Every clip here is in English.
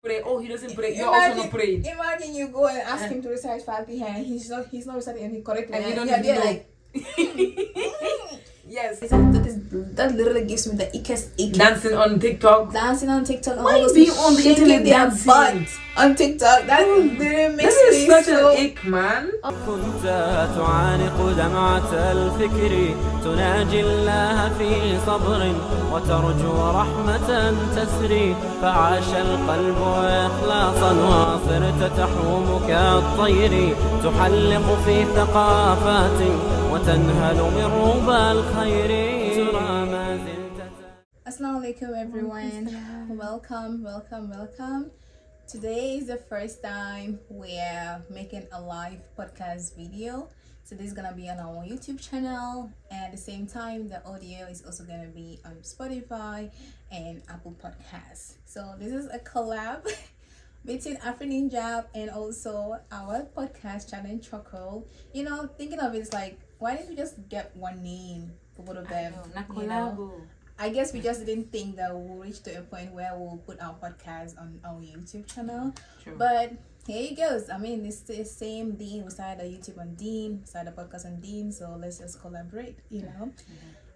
pray. Oh, he doesn't pray. You're also not praying. Imagine you go and ask him to recite Fatiha and he's not reciting anything correctly. And you don't even know. Like, yes. That literally gives me the ickest. Dancing on TikTok. Why is he on the internet dancing? Butt on TikTok. That literally makes This me is such so... an ick, man. كنت تعانق دمعة الفكر تناجي الله في صبر وترجو رحمة تسري فعاش القلب إخلاصا وصرت تحوم كالطير تحلق في ثقافات وتنهل من ربى الخير ترى ما زلت. Assalamu alaikum everyone. Welcome. Today is the first time we're making a live podcast video. So this is gonna be on our YouTube channel, and at the same time the audio is also gonna be on Spotify and Apple Podcasts. So this is a collab between Afro Ninja and also our podcast channel Chuckle. You know, thinking of it is like, why didn't we just get one name for both of them? You know? I guess we just didn't think that we'll reach to a point where we'll put our podcast on our YouTube channel. True. But here it goes. I mean, it's the same Dean. We started the YouTube on Dean, started the podcast on Dean, so let's just collaborate, you know.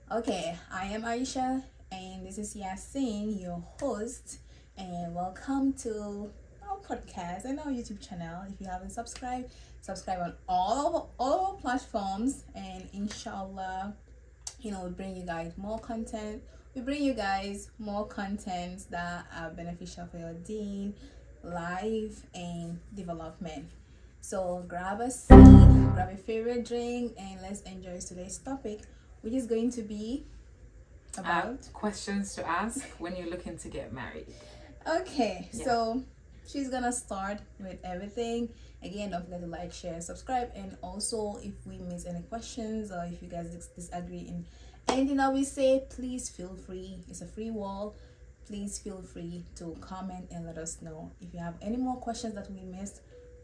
Okay, I am Aisha, and this is Yasin, your host, and welcome to our podcast and our YouTube channel. If you haven't subscribed on all our platforms, and inshallah, you know, we bring you guys more content. We bring you guys more contents that are beneficial for your deen, life, and development. So grab a seat, grab a favorite drink, and let's enjoy today's topic, which is going to be about questions to ask when you're looking to get married. Okay, so she's gonna start with everything. Again, don't forget to like, share, subscribe, and also if we miss any questions or if you guys disagree in anything that we say, please feel free. It's a free wall. Please feel free to comment and let us know. If you have any more questions that we missed,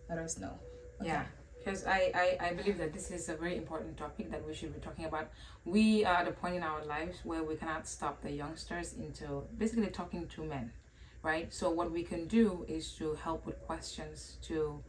let us know. Okay. Yeah, because I believe that this is a very important topic that we should be talking about. We are at a point in our lives where we cannot stop the youngsters into basically talking to men, right? So what we can do is to help with questions to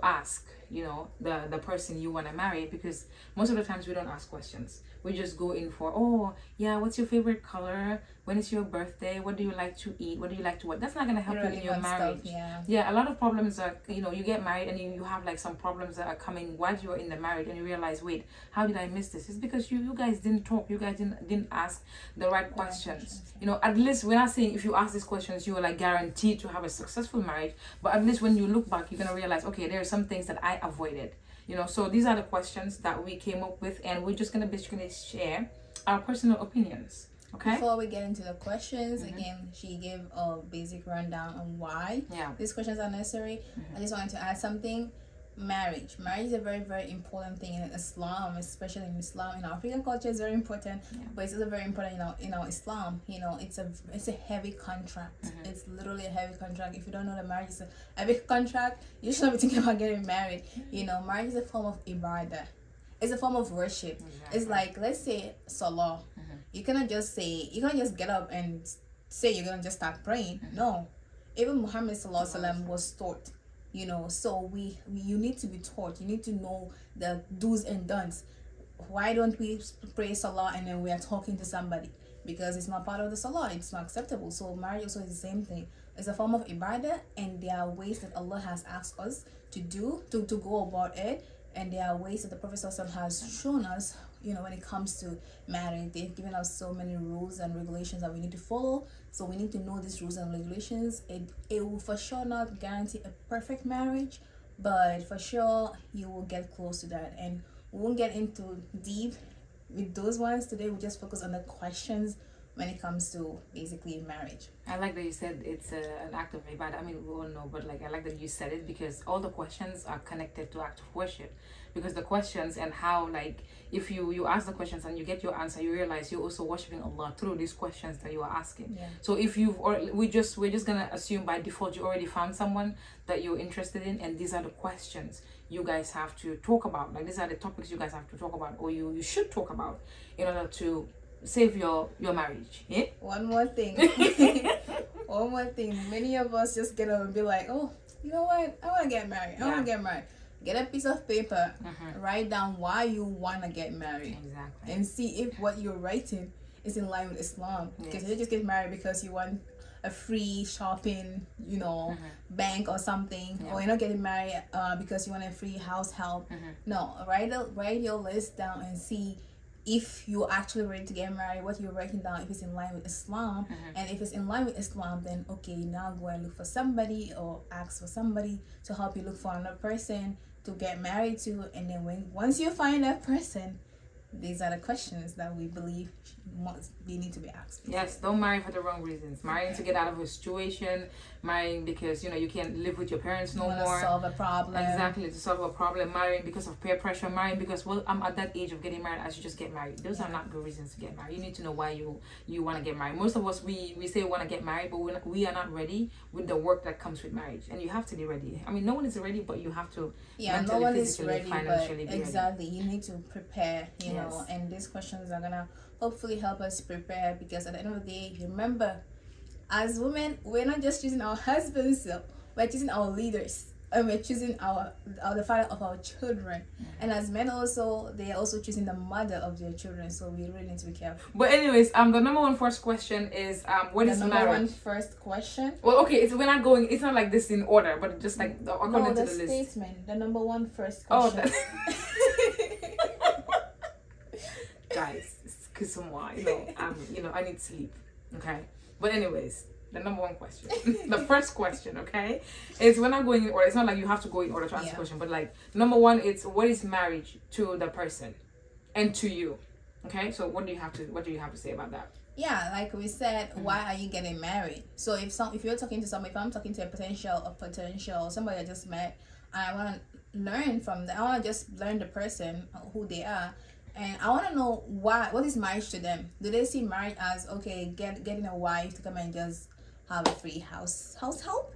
ask, you know, the person you want to marry, because most of the times we don't ask questions. We just go in for, oh yeah, what's your favorite color, when is your birthday, what do you like to eat, what do you like to what. That's not going to help you in your marriage. Yeah, a lot of problems are, you know, you get married and you have like some problems that are coming while you're in the marriage, and you realize, wait, how did I miss this? It's because you guys didn't talk, you guys didn't ask the right questions. You know, at least we're not saying if you ask these questions you are like guaranteed to have a successful marriage, but at least when you look back, you're going to realize, okay, there are some things that I avoided. You know, so these are the questions that we came up with, and we're just going to basically share our personal opinions. Okay. Before we get into the questions, again, she gave a basic rundown on why these questions are necessary. I just wanted to add something. Marriage is a very, very important thing in Islam, especially in Islam. In African culture, it's very important, but it's also very important in our Islam. You know, it's a heavy contract. It's literally a heavy contract. If you don't know that marriage is a heavy contract, you shouldn't be thinking about getting married. You know, marriage is a form of ibadah. It's a form of worship. It's like, let's say salah. You cannot just get up and say you're gonna just start praying. No, even Muhammad sallallahu alaihi wasallam was taught. You know, so you need to be taught. You need to know the do's and don'ts. Why don't we pray salah and then we are talking to somebody? Because it's not part of the salah. It's not acceptable. So marriage also is the same thing. It's a form of ibadah, and there are ways that Allah has asked us to do to go about it, and there are ways that the Prophet ﷺ has shown us. You know, when it comes to marriage, they've given us so many rules and regulations that we need to follow. So we need to know these rules and regulations. It will for sure not guarantee a perfect marriage, but for sure you will get close to that. And we won't get into deep with those ones today. We'll just focus on the questions when it comes to basically marriage. I like that you said it's an act of ibadah. I mean, we all know, but like I like that you said it, because all the questions are connected to act of worship. Because the questions and how, like, if you ask the questions and you get your answer, you realize you're also worshiping Allah through these questions that you are asking. So if we're just gonna assume by default you already found someone that you're interested in, and these are the questions you guys have to talk about. Like, these are the topics you guys have to talk about, or you should talk about, in order to save your marriage. One more thing. one more thing. Many of us just get up and be like, oh, you know what? I want to get married. I want to get married. Get a piece of paper, write down why you want to get married. Exactly. And see if what you're writing is in line with Islam. Because you just get married because you want a free shopping, bank or something, or you're not getting married because you want a free house help. No, write your list down and see if you're actually ready to get married, what you're writing down, if it's in line with Islam. And if it's in line with Islam, then okay, now go and look for somebody or ask for somebody to help you look for another person to get married to. And then once you find that person, these are the questions that we believe they need to be asked. Yes, don't marry for the wrong reasons. Marrying to get out of a situation, marrying because you can't live with your parents no more. Solve a problem. Exactly, to solve a problem. Marrying because of peer pressure. Marrying because I'm at that age of getting married, I should just get married. Those are not good reasons to get married. You need to know why you want to get married. Most of us we say we want to get married, but we are not ready with the work that comes with marriage, and you have to be ready. I mean, no one is ready, but you have to. No one is ready, but exactly, you need to prepare. You know, and these questions are gonna hopefully help us prepare, because at the end of the day, remember, as women, we're not just choosing our husbands, we're choosing our leaders, and we're choosing the father of our children. And as men also, they are also choosing the mother of their children, so we really need to be careful. But anyways, the number one first question is what is marriage? The number one first question? Well, okay, we're not going, it's not like this in order, but just like according to the list. Statement, the number one first question. Guys, because I need sleep. Okay, but anyways, the number one question, the first question, okay, is we're not going in order. It's not like you have to go in order to answer the question, but like number one, it's what is marriage to the person and to you. Okay, so what do you have to say about that? Yeah, like we said, why are you getting married? So if you're talking to somebody, if I'm talking to a potential somebody I just met, and I want to learn from them, I want to just learn the person, who they are. And I want to know what is marriage to them. Do they see marriage as, okay, getting a wife to come and just have a free house help?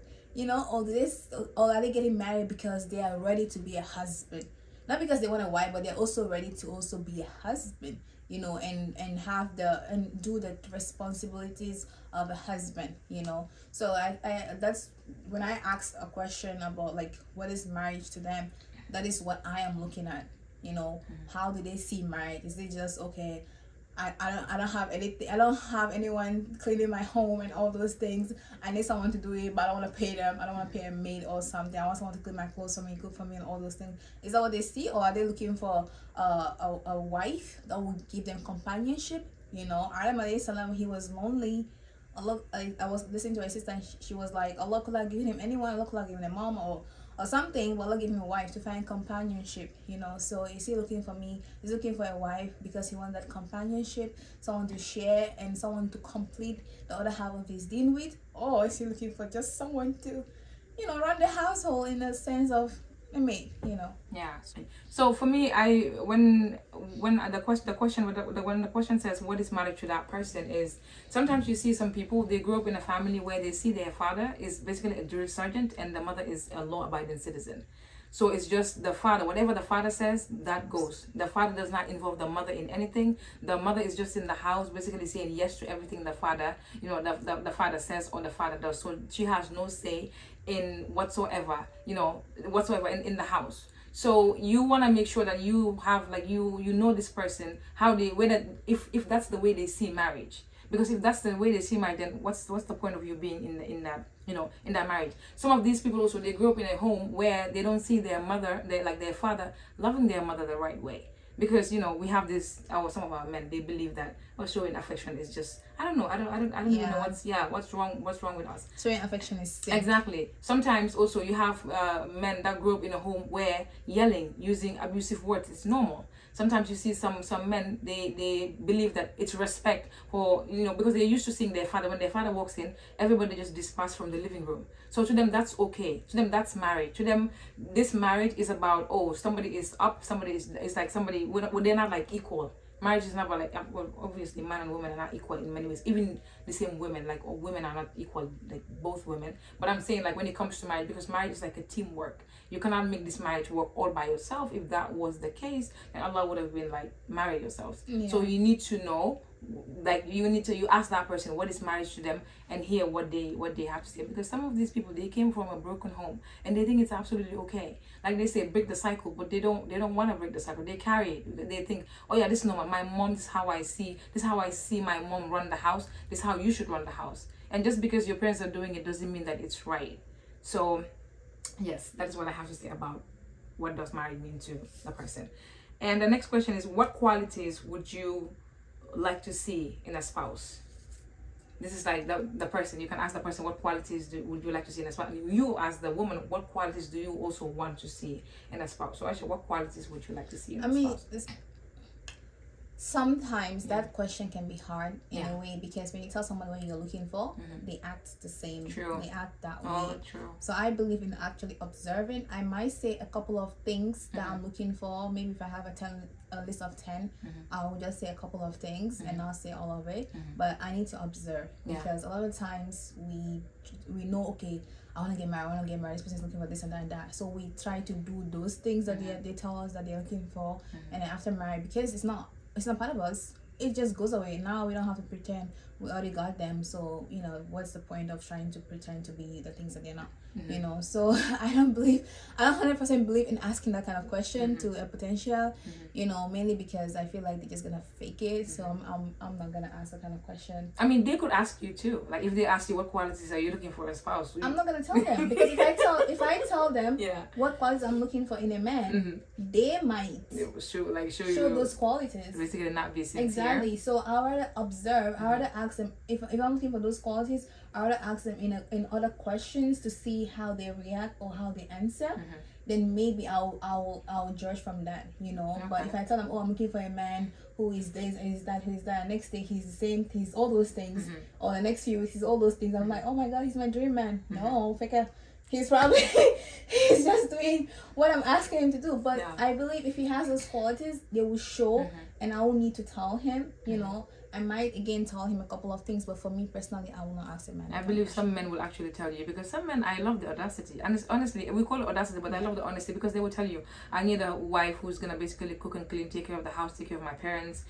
Or are they getting married because they are ready to be a husband? Not because they want a wife, but they're also ready to also be a husband, and have and do the responsibilities of a husband, So I that's when I asked a question about like what is marriage to them, that is what I am looking at. How do they see marriage? Is it just, okay, I don't have anything, I don't have anyone cleaning my home and all those things, I need someone to do it, but I don't want to pay them, I don't want to pay a maid or something, I want someone to clean my clothes for me, cook for me, and all those things. Is that what they see? Or are they looking for a wife that will give them companionship? Adam alayhi salam, he was lonely. I was listening to her sister, and she was like, Allah could have given him anyone, Allah could have given a mom or something, but Allah gave him a wife to find companionship, So is he looking for me? He's looking for a wife because he wants that companionship, someone to share and someone to complete the other half of his deen with? Or is he looking for just someone to, run the household in the sense of a maid, Yeah. So for me, when the question says what is marriage to that person, is sometimes you see some people, they grew up in a family where they see their father is basically a drill sergeant and the mother is a law-abiding citizen. So it's just the father, whatever the father says, that goes. The father does not involve the mother in anything. The mother is just in the house, basically saying yes to everything the father, the father says or the father does. So she has no say in whatsoever in the house. So you want to make sure that you have this person, if that's the way they see marriage. Because if that's the way they see marriage, then what's the point of you being in that marriage? Some of these people also, they grew up in a home where they don't see their mother, their father loving their mother the right way. Because we have this, some of our men, they believe that showing affection is just, I don't know even know what's wrong with us. Showing affection is sin. Exactly. Sometimes also you have men that grew up in a home where yelling, using abusive words is normal. Sometimes you see some men, they believe that it's respect for, because they're used to seeing their father. When their father walks in, everybody just disperses from the living room. So to them, that's okay. To them, that's marriage. To them, this marriage is about, somebody is up, somebody is like somebody, they're not like equal. Marriage is not about like, well, obviously man and woman are not equal in many ways. Even the same women, or women are not equal, like both women. But I'm saying when it comes to marriage, because marriage is like a teamwork. You cannot make this marriage work all by yourself. If that was the case, then Allah would have been like, marry yourselves. Yeah. So you need to know like you ask that person what is marriage to them and hear what they have to say, because some of these people, they came from a broken home and they think it's absolutely okay. Like they say, break the cycle, but they don't want to break the cycle. They carry it. They think, oh yeah, this is normal. My mom, this is how I see my mom run the house. This is how you should run the house. And just because your parents are doing it doesn't mean that it's right. So yes, that is what I have to say about what does marriage mean to the person. And the next question is, what qualities would you like to see in a spouse? This is like the person. You can ask the person, what qualities would you like to see in a spouse? You, as the woman, what qualities do you also want to see in a spouse? So actually, what qualities would you like to see in a spouse? Sometimes that question can be hard in a way, because when you tell someone what you're looking for, they act the same. True. They act that way. Oh, true. So I believe in actually observing. I might say a couple of things that I'm looking for. Maybe if I have a list of 10, I will just say a couple of things and not say all of it. But I need to observe, because a lot of times we know, okay, I want to get married, this person's looking for this and that and that. So we try to do those things that they tell us that they're looking for. And then after marriage, because it's not part of us, it just goes away. Now we don't have to pretend we already got them. So what's the point of trying to pretend to be the things that they're not? So I don't 100% believe in asking that kind of question to a potential, mainly because I feel like they're just gonna fake it. So I'm not gonna ask that kind of question. I mean, they could ask you too. Like if they ask you, what qualities are you looking for a spouse? I'm not gonna tell them, because if I tell them what qualities I'm looking for in a man, they might show those qualities. Basically, not be sincere. Exactly. So I rather observe. I rather ask them if I'm looking for those qualities. I rather ask them in other questions to see how they react or how they answer. Then maybe I'll judge from that, Okay. But if I tell them, oh, I'm looking for a man who is this and is that, next day he's the same, he's all those things, or the next few weeks he's all those things, I'm like, oh my God, he's my dream man. No, fake. He's probably he's just doing what I'm asking him to do. But I believe if he has those qualities, they will show, and I will need to tell him, I might again tell him a couple of things, but for me personally, I will not ask him. I believe some men will actually tell you, because some men, I love the audacity, and it's honestly, we call it audacity, but I love the honesty, because they will tell you, I need a wife who's gonna basically cook and clean, take care of the house, take care of my parents,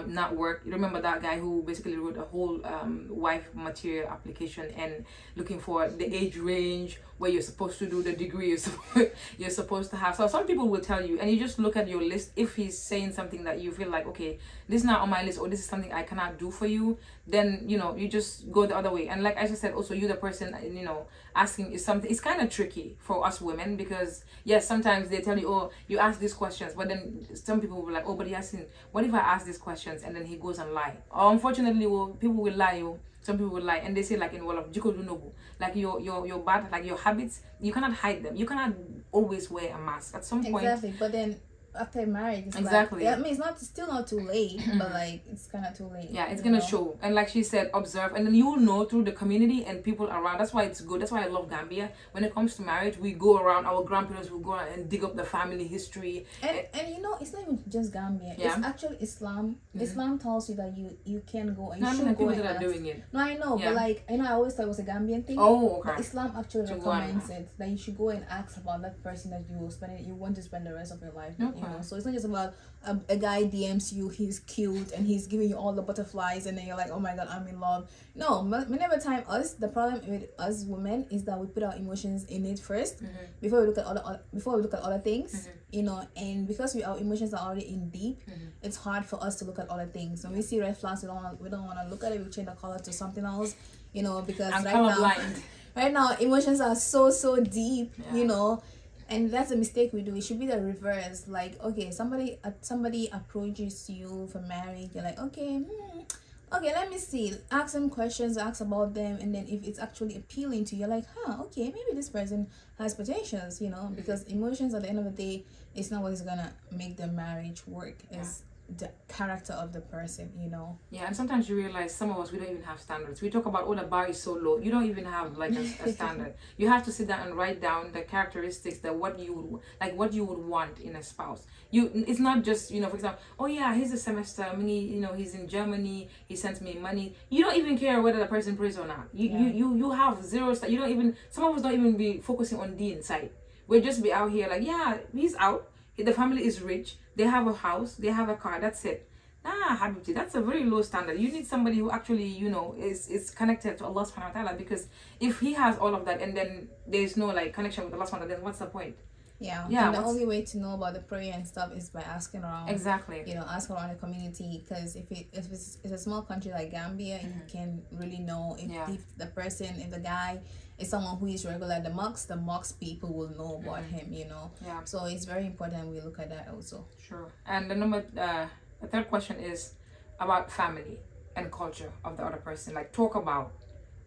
not work. You remember that guy who basically wrote a whole wife material application and looking for the age range, where you're supposed to do, the degree you're supposed to have. So some people will tell you, and you just look at your list. If he's saying something that you feel like, okay, this is not on my list, or this is something I cannot do for you, then you just go the other way. And like I just said, also you, the person, asking is something. It's kind of tricky for us women, because yes, sometimes they tell you, oh, you ask these questions, but then some people will be like, oh, but he asking, what if I ask these questions and then he goes and lie? Or unfortunately, people will lie. Some people will lie, and they say, like in wall of Jiko Dunobu, like your bad, like your habits, you cannot hide them. You cannot always wear a mask. At some point, exactly. But then after marriage, it's exactly. Like, I mean, it's still not too late, but like it's kind of too late. Yeah, it's gonna show. And like she said, observe, and then you will know through the community and people around. That's why it's good. That's why I love Gambia. When it comes to marriage, we go around. Our grandparents will go around and dig up the family history. And it's not even just Gambia. Yeah. It's actually Islam. Islam tells you that you can go and you should go and ask. Doing it. No, I know, but like I always thought it was a Gambian thing. Oh, okay. But Islam actually recommends it, that you should go and ask about that person that you want to spend the rest of your life with. Okay. So it's not just about a guy DMs you, he's cute and he's giving you all the butterflies, and then you're like, oh my God, I'm in love. No, many of the time, the problem with us women is that we put our emotions in it first before we look at other things, and because our emotions are already in deep, it's hard for us to look at other things. When we see red flags, we don't want to look at it. We change the color to something else, because right now emotions are so deep, and that's a mistake we do. It should be the reverse. Like, okay, somebody approaches you for marriage. You're like, okay, let me see. Ask them questions, ask about them, and then if it's actually appealing to you, you're like, okay, maybe this person has potentials, because emotions at the end of the day, it's not what is gonna make the marriage work. It's the character of the person, Yeah, and sometimes you realize some of us, we don't even have standards. We talk about, oh, the bar is so low. You don't even have like a standard. You have to sit down and write down the characteristics that what you would want in a spouse. It's not just, for example, oh yeah, he's a semester, he's in Germany, he sends me money. You don't even care whether the person prays or not. You have zero. You don't even. Some of us don't even be focusing on the inside. We'll just be out here like, yeah, he's out. The family is rich. They have a house. They have a car. That's it. Habibti, that's a very low standard. You need somebody who actually, you know, is connected to Allah subhanahu wa ta'ala, because if he has all of that and then there's no like connection with Allah subhanahu wa ta'ala, then what's the point? Yeah, and the only way to know about the prayer and stuff is by asking around. Exactly. You know, ask around the community, because if it's a small country like Gambia, you can really know if the guy is someone who is regular at the mosque people will know about him, you know. Yeah. So it's very important we look at that also. Sure. And the third question is about family and culture of the other person. Like, talk about.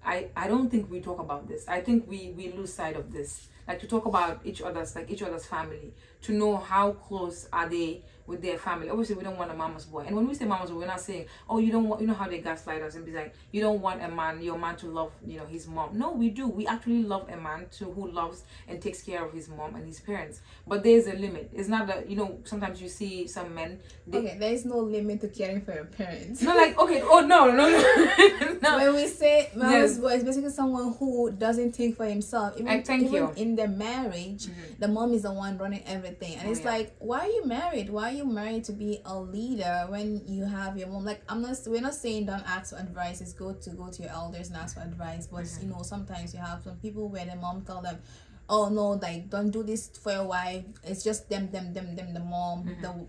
I don't think we talk about this. I think we lose sight of this. Like, to talk about each other's family, to know how close are they with their family. Obviously, we don't want a mama's boy. And when we say mama's boy, we're not saying, oh, you don't want, you know how they gaslight us and be like, you don't want your man to love, you know, his mom. No, we do. We actually love a man who loves and takes care of his mom and his parents. But there's a limit. It's not that, you know, sometimes you see some men. Okay, there is no limit to caring for your parents. No, like, okay, oh, no. No. When we say mama's boy, it's basically someone who doesn't think for himself. Even in the marriage, the mom is the one running everything. And it's like, why are you married? Why are you married to be a leader when you have your mom? Like, we're not saying don't ask for advice. It's good to go to your elders and ask for advice. But you know, sometimes you have some people where the mom tell them, oh no, like, don't do this for your wife. It's just them, the mom.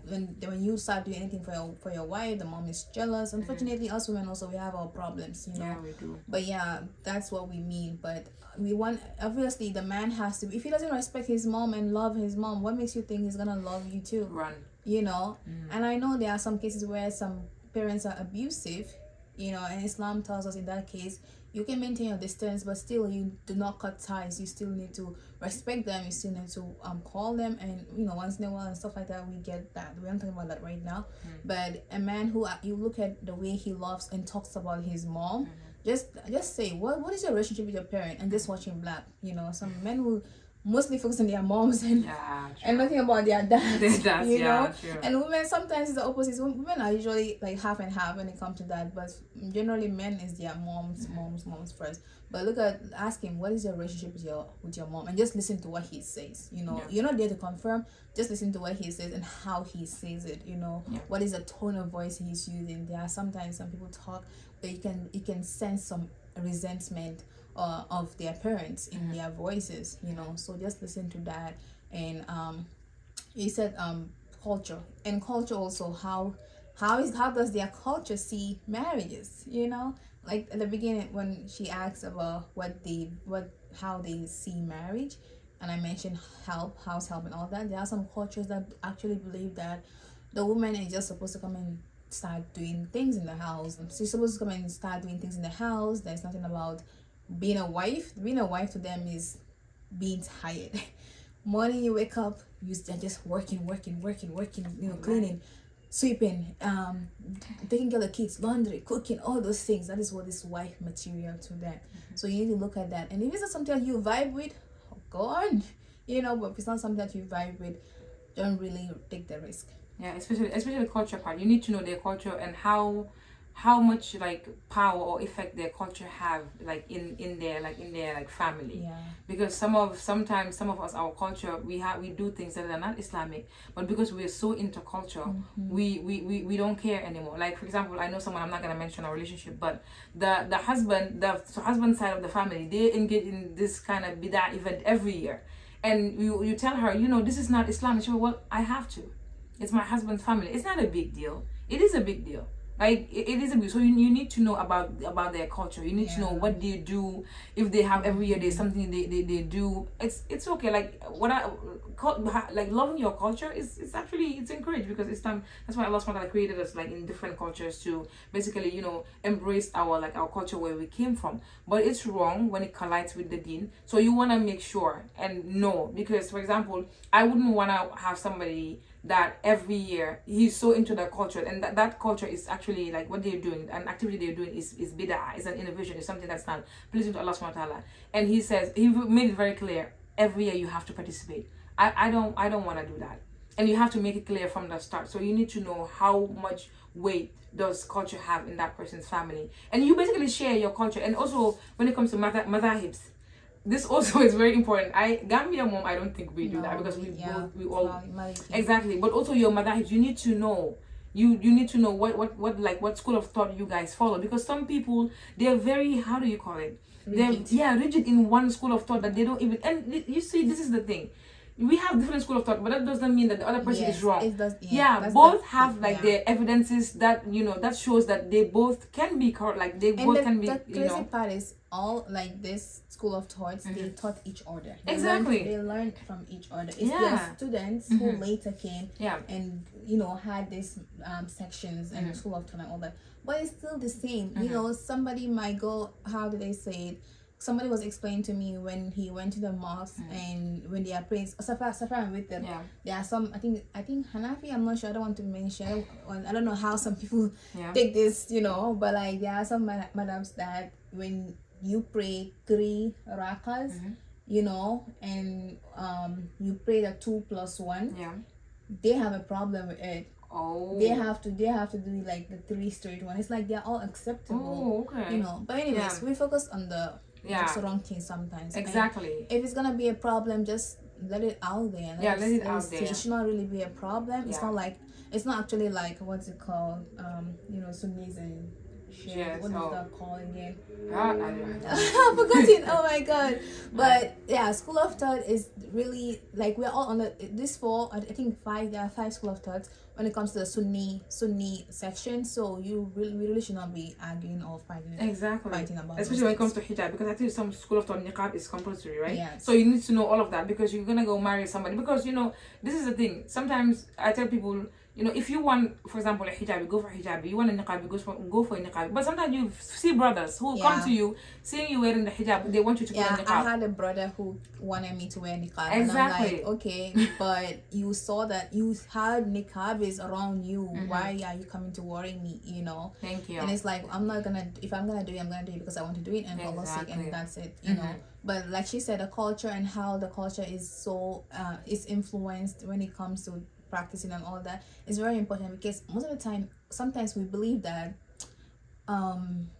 When you start doing anything for your wife, the mom is jealous. Unfortunately, us women also, we have our problems, you know. Yeah, we do. But yeah, that's what we mean. But we want, obviously, the man has to, if he doesn't respect his mom and love his mom, what makes you think he's gonna love you too? Run. You know. And I know there are some cases where some parents are abusive, you know, and Islam tells us in that case you can maintain your distance, but still you do not cut ties. You still need to respect them. You still need to call them, and you know, once in a while and stuff like that. We get that. We're not talking about that right now. But a man who, you look at the way he loves and talks about his mom, just say, what is your relationship with your parent, and just watch him black. You know, some men will mostly focus on their moms and nothing about their dads. You know, true. And women sometimes it's the opposite. Women are usually like half and half when it comes to that, but generally men is their moms first. But ask him, what is your relationship with your mom, and just listen to what he says. You know, you're not there to confirm. Just listen to what he says and how he says it. You know, what is the tone of voice he's using. There are sometimes some people talk, but you can sense some resentment of their parents in their voices, you know. So just listen to that. And you said culture, and culture also, how does their culture see marriages, you know. Like at the beginning when she asked about how they see marriage, and I mentioned house help and all that, there are some cultures that actually believe that the woman is just supposed to come and start doing things in the house. She's supposed to come and start doing things in the house. There's nothing about being a wife. Being a wife to them is being tired. Morning you wake up, you're just working, you know, cleaning, sweeping, taking care of the kids, laundry, cooking, all those things. That is what is wife material to them. So you need to look at that. And if it's not something that you vibe with, go on, you know. But if it's not something that you vibe with, don't really take the risk. Yeah, especially the culture part. You need to know their culture and how much like power or effect their culture have like in their family. Yeah. Because sometimes some of us, our culture, we do things that are not Islamic, but because we are so into culture, we don't care anymore. Like for example, I know someone, I'm not gonna mention our relationship, but the husband side of the family, they engage in this kind of bid'ah event every year, and you tell her, you know, this is not Islamic. She will, well, I have to. It's my husband's family. It's not a big deal. It is a big deal. Like it is a big. So you need to know about their culture. You need to know what they do. If they have every year, there's something they do. It's okay. Like like loving your culture is actually it's encouraged, because it's time. That's why Allah subhanahu wa ta'ala created us like in different cultures to basically, you know, embrace our culture where we came from. But it's wrong when it collides with the deen. So you want to make sure and know, because for example, I wouldn't want to have somebody that every year he's so into the culture, and that culture is actually like what they're doing, an activity they're doing is bid'ah, is an innovation, is something that's not pleasing to Allah subhanahu wa ta'ala. And he made it very clear, every year you have to participate. I don't want to do that, and you have to make it clear from the start. So you need to know how much weight does culture have in that person's family, and you basically share your culture. And also when it comes to madhahibs, this also is very important. Gambia mom, I don't think we do that, because we all exactly. But also your madhahibs, you need to know you need to know what school of thought you guys follow, because some people, they're very, how do you call it, they're rigid in one school of thought that they don't even, and you see, this is the thing, we have different school of thought, but that doesn't mean that the other person is wrong. It does, both have their evidences that that shows that they both can be correct, like they both can be. The crazy part is all like this school of thoughts, they taught each other. They learned from each other. It's their students who later came and had these sections and school of thought and all that, but it's still the same. Somebody might go, how do they say it? Somebody was explaining to me when he went to the mosque and when they are praying, Safa and with them, there are some, I think Hanafi, I'm not sure, I don't want to mention, I don't know how some people take this, but like there are some madhabs that when you pray 3 rakas, and you pray the 2 plus 1, they have a problem with it. Oh. They have to do like the 3 straight one. It's like they're all acceptable. Oh, okay. But anyways, we focus on the wrong thing sometimes. Exactly. And if it's gonna be a problem, just let it out there. Let it out there. It should not really be a problem. It's not actually like, what's it called? Sunnis and shit. What is that called again? I've forgotten. Oh my god. But school of thought is really like, we're all on this 4, I think 5. There are 5 school of thoughts when it comes to the Sunni section. So we really should not be arguing or fighting about, especially when it comes to hijab, because I think some school of thought niqab is compulsory, right? Yes. So you need to know all of that, because you're gonna go marry somebody, because this is the thing. Sometimes I tell people, if you want, for example, a hijab, you go for hijab. You want a niqab, you go for a niqab. But sometimes you see brothers who come to you, seeing you wearing the hijab, they want you to put a niqab. I had a brother who wanted me to wear niqab. Exactly. And I'm like, okay, but you saw that you had niqab is around you. Why are you coming to worry me? Thank you. And it's like, if I'm gonna do it, I'm gonna do it because I want to do it, and for Allah's sake, and that's it. But like she said, the culture and how the culture is so is influenced when it comes to practicing and all that is very important, because most of the time, sometimes we believe that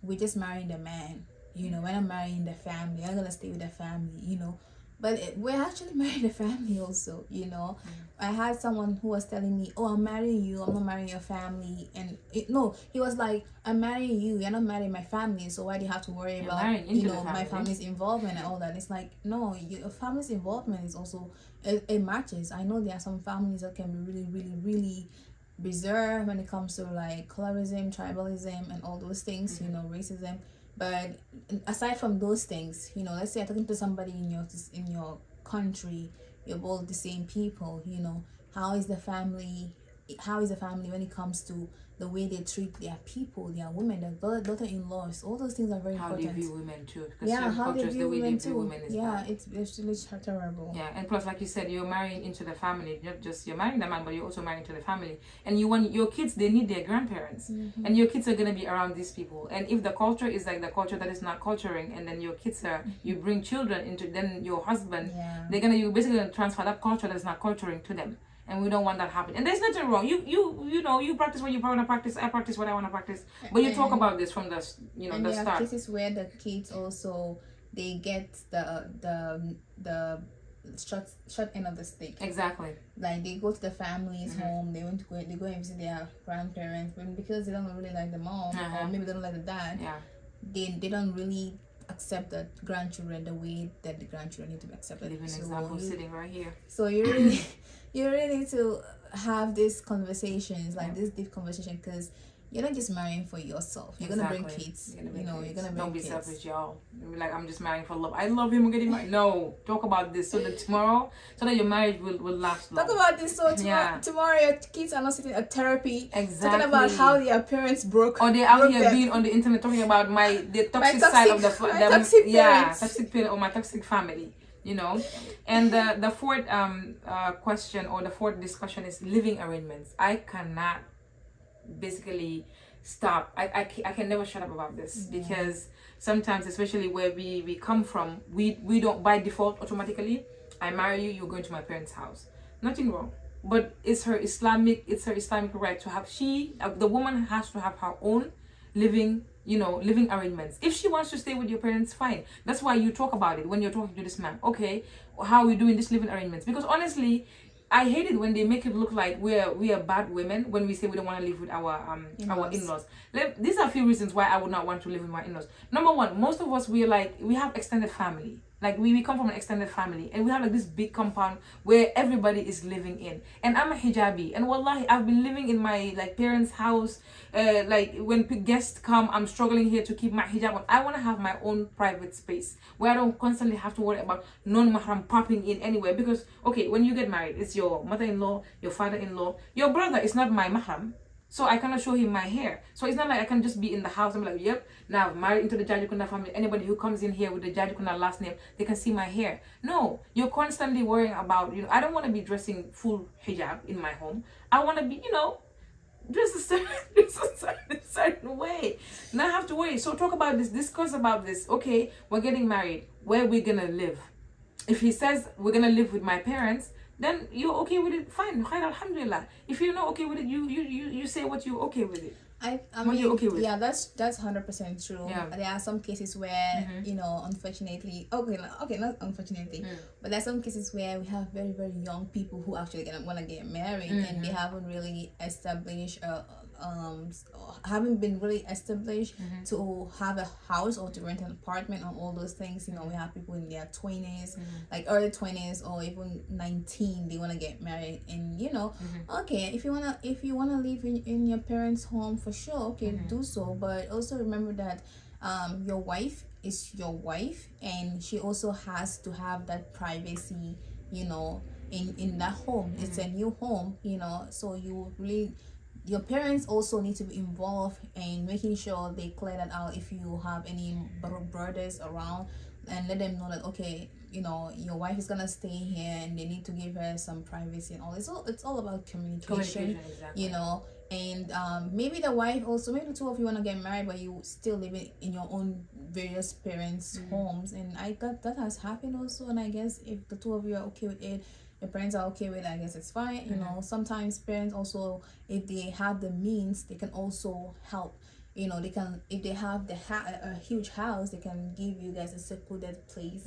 we're just marrying the man, when I'm marrying the family, I'm gonna stay with the family, but we're actually marrying the family also. I had someone who was telling me, oh, I'm marrying you, I'm not marrying your family, and he was like, I'm marrying you, you're not marrying my family, so why do you have to worry about my family's involvement and all that? It's like, no, your family's involvement is also, it matches. I know there are some families that can be really, really, really reserved when it comes to like colorism, tribalism, and all those things, racism. But aside from those things, let's say you're talking to somebody in your country, you're both the same people, how is the family when it comes to the way they treat their people, their women, their daughter-in-laws, all those things are very important. How they view women too. How they view women too. Bad. It's really terrible. Yeah, and plus, like you said, you're marrying into the family. Not just you're marrying the man, but you're also marrying into the family. And you want your kids, they need their grandparents, and your kids are gonna be around these people. And if the culture is like the culture that is not culturing, and then your kids are, you bring children into, then your husband, you basically gonna transfer that culture that is not culturing to them. And we don't want that happen. And there's nothing wrong. You practice what you want to practice. I practice what I want to practice. But you talk about this from the the start. And there are cases where the kids also, they get the short end of the stick. Exactly. Like they go to the family's home. They go and visit their grandparents, but because they don't really like the mom, or maybe they don't like the dad. They don't really accept the grandchildren the way that the grandchildren need to be accepted. Living example sitting right here. So you really need to have these conversations, like this deep conversation, because you're not just marrying for yourself. You're gonna bring kids. You're gonna bring kids. Don't be selfish, y'all. Like, I'm just marrying for love. I love him. I'm getting married. No, talk about this so that your marriage will last long. Talk about this so tomorrow your kids are not sitting at therapy. Exactly. Talking about how their parents broke. Or they're out here being on the internet talking about the toxic side of toxic parents. Toxic parent or my toxic family. And the fourth question or the fourth discussion is living arrangements. I cannot basically stop. I can never shut up about this, because sometimes, especially where we come from, we don't, by default, automatically, I marry you, you're going to my parents' house. Nothing wrong, but it's her Islamic right to have, the woman has to have her own living arrangements. If she wants to stay with your parents, fine. That's why you talk about it when you're talking to this man. Okay, how are we doing this living arrangements? Because honestly, I hate it when they make it look like we are bad women when we say we don't want to live with our in-laws. These are a few reasons why I would not want to live with my in-laws. Number one, most of us we have extended family. Like we come from an extended family and we have like this big compound where everybody is living in. And I'm a hijabi, and wallahi I've been living in my like parents' house. Like when guests come, I'm struggling here to keep my hijab on. I want to have my own private space where I don't constantly have to worry about non-mahram popping in anywhere. Because okay, when you get married, it's your mother-in-law, your father-in-law, your brother is not my mahram. So I cannot show him my hair. So it's not like I can just be in the house. I'm like, yep, now married into the Jajikunda family. Anybody who comes in here with the Jajikunda last name, they can see my hair. No, you're constantly worrying about, I don't want to be dressing full hijab in my home. I want to be, dressed a certain way. Not have to worry. So talk about this, discuss about this. Okay, we're getting married. Where are we going to live? If he says we're going to live with my parents, then you're okay with it, fine, alhamdulillah. If you're not okay with it, you say what you're okay with it. I mean, you're okay with. Yeah, that's 100% true. Yeah. There are some cases where unfortunately, not unfortunately, but there are some cases where we have very, very young people who actually want to get married and they haven't really established haven't been really established to have a house or to rent an apartment and all those things. We have people in their 20s, like early 20s or even 19, they want to get married. And okay, if you wanna live in your parents' home, for sure, okay, do so. But also remember that your wife is your wife, and she also has to have that privacy, in that home. It's a new home, so your parents also need to be involved in making sure they clear that out. If you have any brothers around, and let them know that, okay, your wife is gonna stay here and they need to give her some privacy and all. It's all about communication, exactly. And maybe the wife also, maybe the two of you want to get married, but you still live in your own various parents' homes. And that has happened also. And I guess if the two of you are okay with it, your parents are okay with it, I guess it's fine. Sometimes parents also, if they have the means, they can also help. They can, if they have a huge house, they can give you guys a secluded place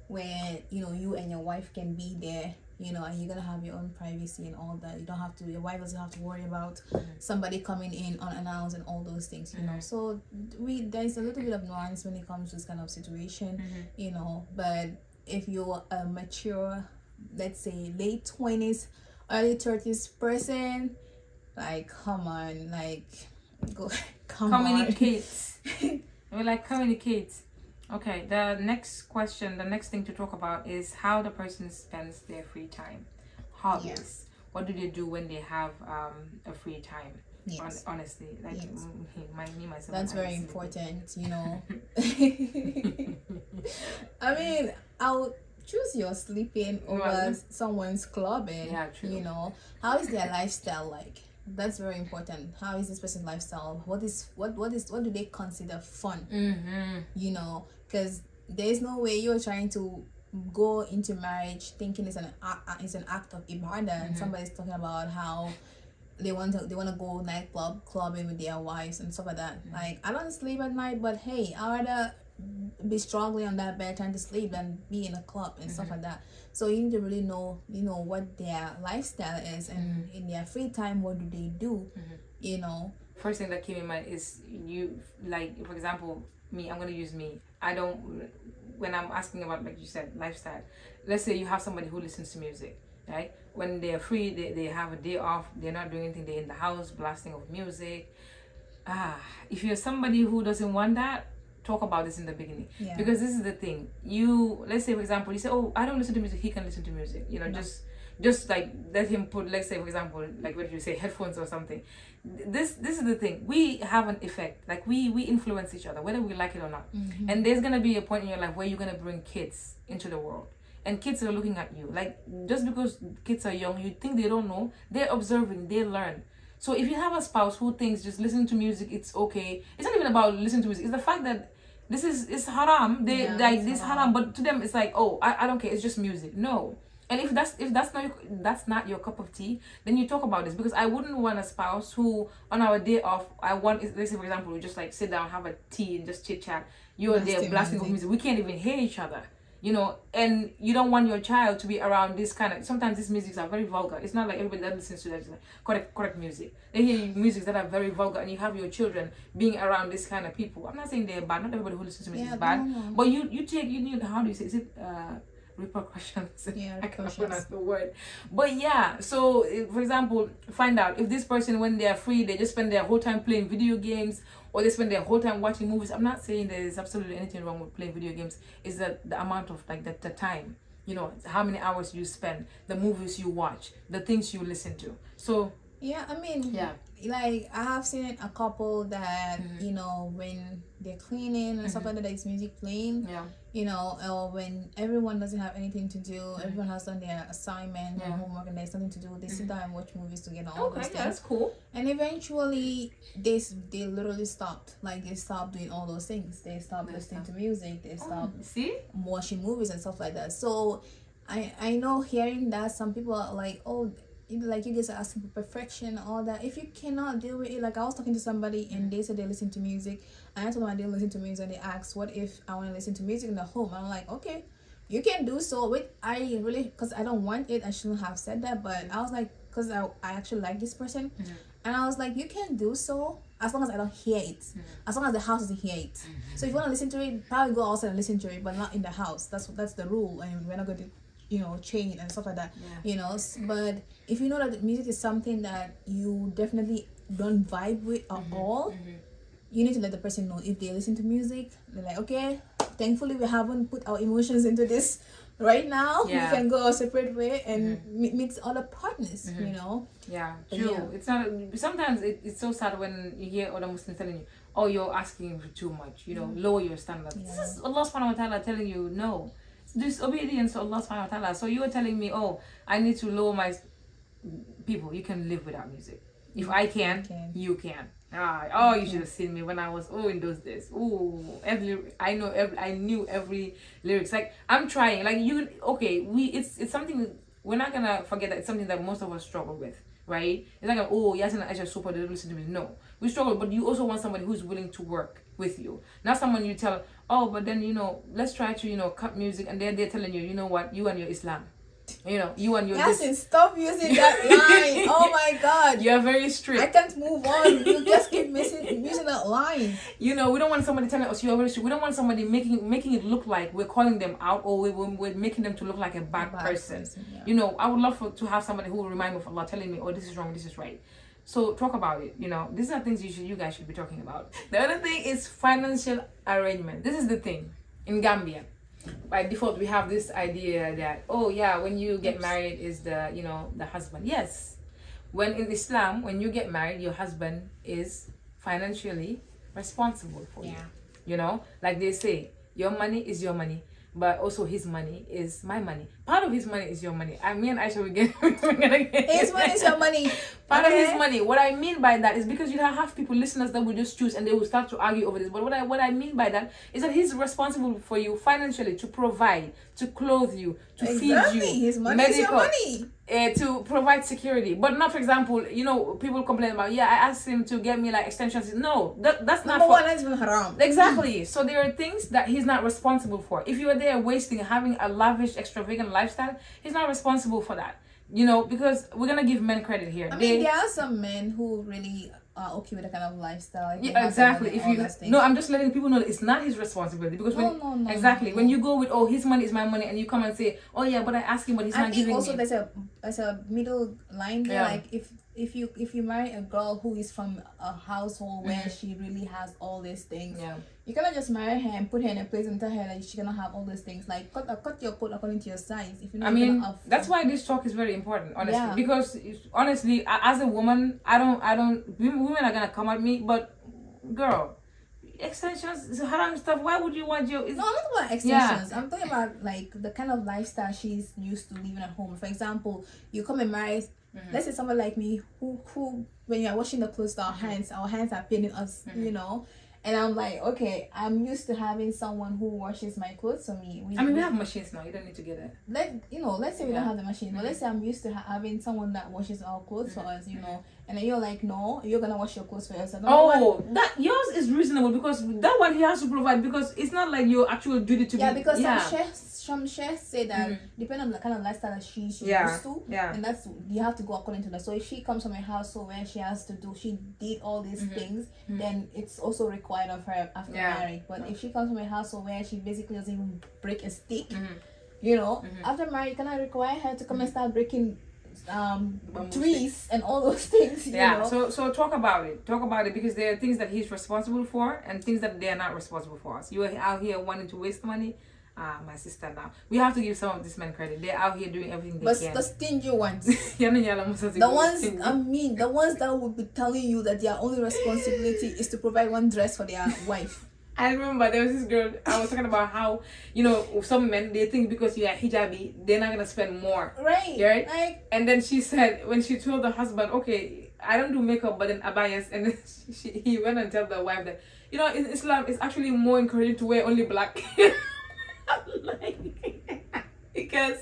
where you and your wife can be there, and you're gonna have your own privacy and all that. Your wife doesn't have to worry about somebody coming in unannounced and all those things. So there's a little bit of nuance when it comes to this kind of situation. But if you're a mature, let's say late 20s, early 30s person, like, come on, like, go communicate. We're communicate. Okay, the next thing to talk about is how the person spends their free time. Hobbies. Yes. What do they do when they have a free time? Yes. Honestly, like, yes. Myself. That's very important, I mean, I'll choose your sleeping over someone's clubbing. Yeah, true. How is their lifestyle like? That's very important. How is this person's lifestyle? What do they consider fun? Because there's no way you're trying to go into marriage thinking it's an act of ibadah, and somebody's talking about how they want to go clubbing with their wives and stuff like that. Like, I don't sleep at night, but hey, I rather be struggling on that bed trying to sleep than be in a club and stuff like that. So you need to really know what their lifestyle is, and in their free time, what do they do? First thing that came in mind is, you, like, for example, me, I'm gonna use me. I don't, when I'm asking about, like you said, lifestyle, let's say you have somebody who listens to music, right? When they're free, they have a day off, they're not doing anything, they're in the house blasting of music. If you're somebody who doesn't want that, talk about this in the beginning. Yeah. Because this is the thing. Let's say, for example, you say, oh, I don't listen to music, he can listen to music. Just like let him put, let's say, for example, like what you say, headphones or something. This is the thing. We have an effect. Like, we influence each other, whether we like it or not. And there's gonna be a point in your life where you're gonna bring kids into the world. And kids are looking at you. Like, just because kids are young, you think they don't know, they're observing, they learn. So if you have a spouse who thinks just listening to music, it's okay. It's not even about listening to music. It's the fact that it's haram. This haram, but to them it's like, oh, I don't care. It's just music. No. And if that's not your cup of tea, then you talk about this. Because I wouldn't want a spouse who, on our day off, let's say, for example, we just like sit down, have a tea and just chit chat. You're there blasting with music. We can't even hear each other. you know, and you don't want your child to be around this kind of, sometimes these musics are very vulgar. It's not like everybody that listens to that is like correct music. They hear music that are very vulgar, and you have your children being around this kind of people. I'm not saying they're bad, not everybody who listens to music is bad, but you need, how do you say, is it repercussions? Yeah, I can't pronounce the word, but yeah. So for example, find out if this person, when they're free, they just spend their whole time playing video games, or they spend their whole time watching movies. I'm not saying there is absolutely anything wrong with playing video games. It's the amount of like the time, you know, how many hours you spend, the movies you watch, the things you listen to. So yeah, I mean, like I have seen a couple that you know, when they're cleaning and stuff like that, there's music playing. You know, or when everyone doesn't have anything to do, everyone has done their assignment or homework, and there's something to do, they sit down and watch movies together. All those things. That's cool. And eventually, they literally stopped. Like they stopped doing all those things. They stopped listening to music. They stopped watching movies and stuff like that. So, I know hearing that some people are like, oh, like you guys are asking for perfection, all that. If you cannot deal with it, like I was talking to somebody and they said they listen to music, and I told them I didn't listen to music, and they asked, what if I want to listen to music in the home? And I'm like, okay, you can do so. Because I don't want it, I shouldn't have said that, but I was like, because I actually like this person, and I was like, you can do so as long as I don't hear it, as long as the house doesn't hear it. So if you want to listen to it, probably go outside and listen to it, but not in the house. That's the rule, and we're not going to, you know, change and stuff like that, you know. But if you know that the music is something that you definitely don't vibe with at all, you need to let the person know. If they listen to music, they're like, okay, thankfully we haven't put our emotions into this right now. We can go a separate way and meet other partners, you know. True. It's not, sometimes it's so sad when you hear other Muslims telling you, oh, you're asking for too much, you know, lower your standards. This is Allah subhanahu wa ta'ala telling you, no, disobedience to Allah subhanahu wa ta'ala. So you are telling me, oh, I need to lower my people. You can live without music. If I can, you can. You should have seen me when I was in those days. I knew every lyrics. Like I'm trying. Like you, okay. It's something we're not gonna forget that it's something that most of us struggle with, right? It's like Yasin and Aisha super they don't listen to me. No, we struggle, but you also want somebody who's willing to work with you, not someone you tell, oh, but then, you know, let's try to, you know, cut music, and they're telling you, you know what, you and your Islam, you know, you and your stop using that line. Oh my God, you're very strict. I can't move on. You just keep using that line. You know, we don't want somebody telling us you're very strict. We don't want somebody making it look like we're calling them out, or we're making them to look like a bad person. You know, I would love to have somebody who will remind me of Allah, telling me, oh, this is wrong, this is right. So talk about it. You know, these are things you guys should be talking about. The other thing is financial arrangement. This is the thing in Gambia. By default, we have this idea that, oh yeah, when you get married is the husband. Yes, when in Islam, when you get married, your husband is financially responsible for you. You know, like they say, your money is your money, but also his money is my money. Part of his money is your money. Me and Aisha, we're gonna get his money is your money. Part of his money. What I mean by that is because you have people, listeners, that will just choose and they will start to argue over this. But what I mean by that is that he's responsible for you financially, to provide, to clothe you, to feed you. His money is your money. To provide security, but not, for example, you know, people complain about, I asked him to get me like extensions. No, that's not. Number one, that's even haram. Exactly. So there are things that he's not responsible for. If you are there wasting, having a lavish, extravagant lifestyle, he's not responsible for that. You know, because we're gonna give men credit here. I mean, there are some men who really are okay with that kind of lifestyle. Exactly. I'm just letting people know that it's not his responsibility, because when you go with, oh, his money is my money, and you come and say, oh yeah, but I asked him, but he's not giving me. Also, there's a middle line there. Like if you marry a girl who is from a household where she really has all these things, you cannot just marry her and put her in a place and tell her that she cannot have all these things. Like cut your coat according to your size. If you know, that's why this talk is very important, honestly. Because honestly, as a woman, I don't. Women are gonna come at me, but girl, extensions, haram stuff. Why would you want your? No, I'm not talking about extensions. I'm talking about like the kind of lifestyle she's used to living at home. For example, you come and marry. Let's say someone like me who when you're washing the clothes, our hands are paining us, you know. And I'm like, okay, I'm used to having someone who washes my clothes for me. We have machines now. You don't need to get it. Let's say we don't have the machine, but let's say I'm used to having someone that washes our clothes for us, you know. And then you're like, no, you're gonna wash your clothes for yourself. That yours is reasonable, because that one he has to provide, because it's not like your actual duty to be. Because some some chefs say that depending on the kind of lifestyle that she's yeah. used to, yeah. and that's you have to go according to that. So if she comes from a household where she did all these things, then it's also required of her after marriage. But if she comes from a household where she basically doesn't even break a stick, you know, after marriage you cannot require her to come and start breaking trees and all those things. You know? So talk about it because there are things that he's responsible for and things that they are not responsible for. So you are out here wanting to waste money. My sister, now we have to give some of these men credit. They're out here doing everything they can. But the stingy ones, the ones that would be telling you that their only responsibility is to provide one dress for their wife. I remember there was this girl, I was talking about how, you know, some men, they think because you are hijabi, they're not going to spend more. Right. Right? Like, and then she said, when she told the husband, okay, I don't do makeup, but then abayas, and then he went and told the wife that, you know, in Islam, it's actually more encouraging to wear only black. Like, because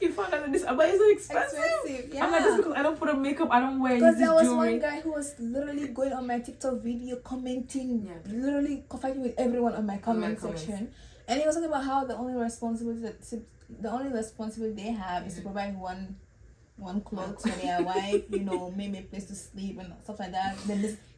you found out that this abaya is so expensive. Yeah. I'm like, just because I don't put on makeup, I don't wear this because there was jewelry. one guy who was literally going on my TikTok video, commenting, literally fighting with everyone on my comment section, and he was talking about how the only responsibility they have is to provide one clothes for their wife, you know, maybe a place to sleep and stuff like that.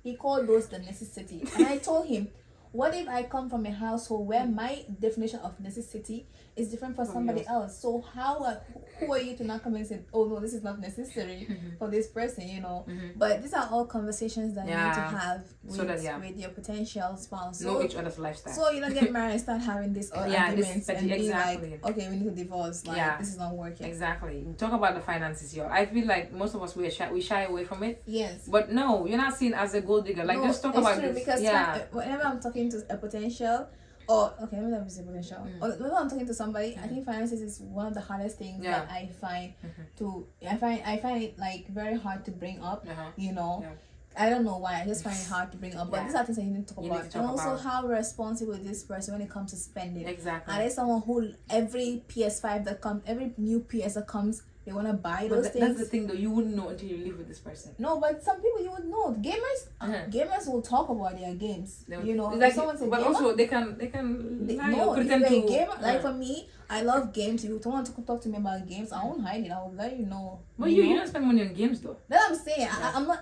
He called those the necessity, and I told him, what if I come from a household where my definition of necessity is different for somebody else? So who are you to not come and say, oh no, this is not necessary for this person, you know? But these are all conversations that you need to have with your potential spouse. Know each other's lifestyle. So you don't get married and start having these arguments and be like, okay, we need to divorce. Like, this is not working. Exactly. Talk about the finances, y'all. I feel like most of us we shy away from it. Yes. But no, you're not seen as a gold digger. Like, just talk about this. Because whenever I'm talking to a potential, let me not say potential. Or whenever I'm talking to somebody, I think finances is one of the hardest things that I find I find it like very hard to bring up. You know. Yeah. I don't know why. I just find it hard to bring up. But these are things that you need to talk about. And also how responsible is this person when it comes to spending. Exactly. Are they someone who every PS5 that comes, every new PS that comes, they want to buy those things? That's the thing though. You wouldn't know until you live with this person. No, but some people you would know. Gamers will talk about their games. You know, like, someone said but gamer, also they can pretend to gamer. Like for me, I love games. If you don't want to talk to me about games, I won't hide it. I will let you know. But you don't spend money on games though. That's what I'm saying.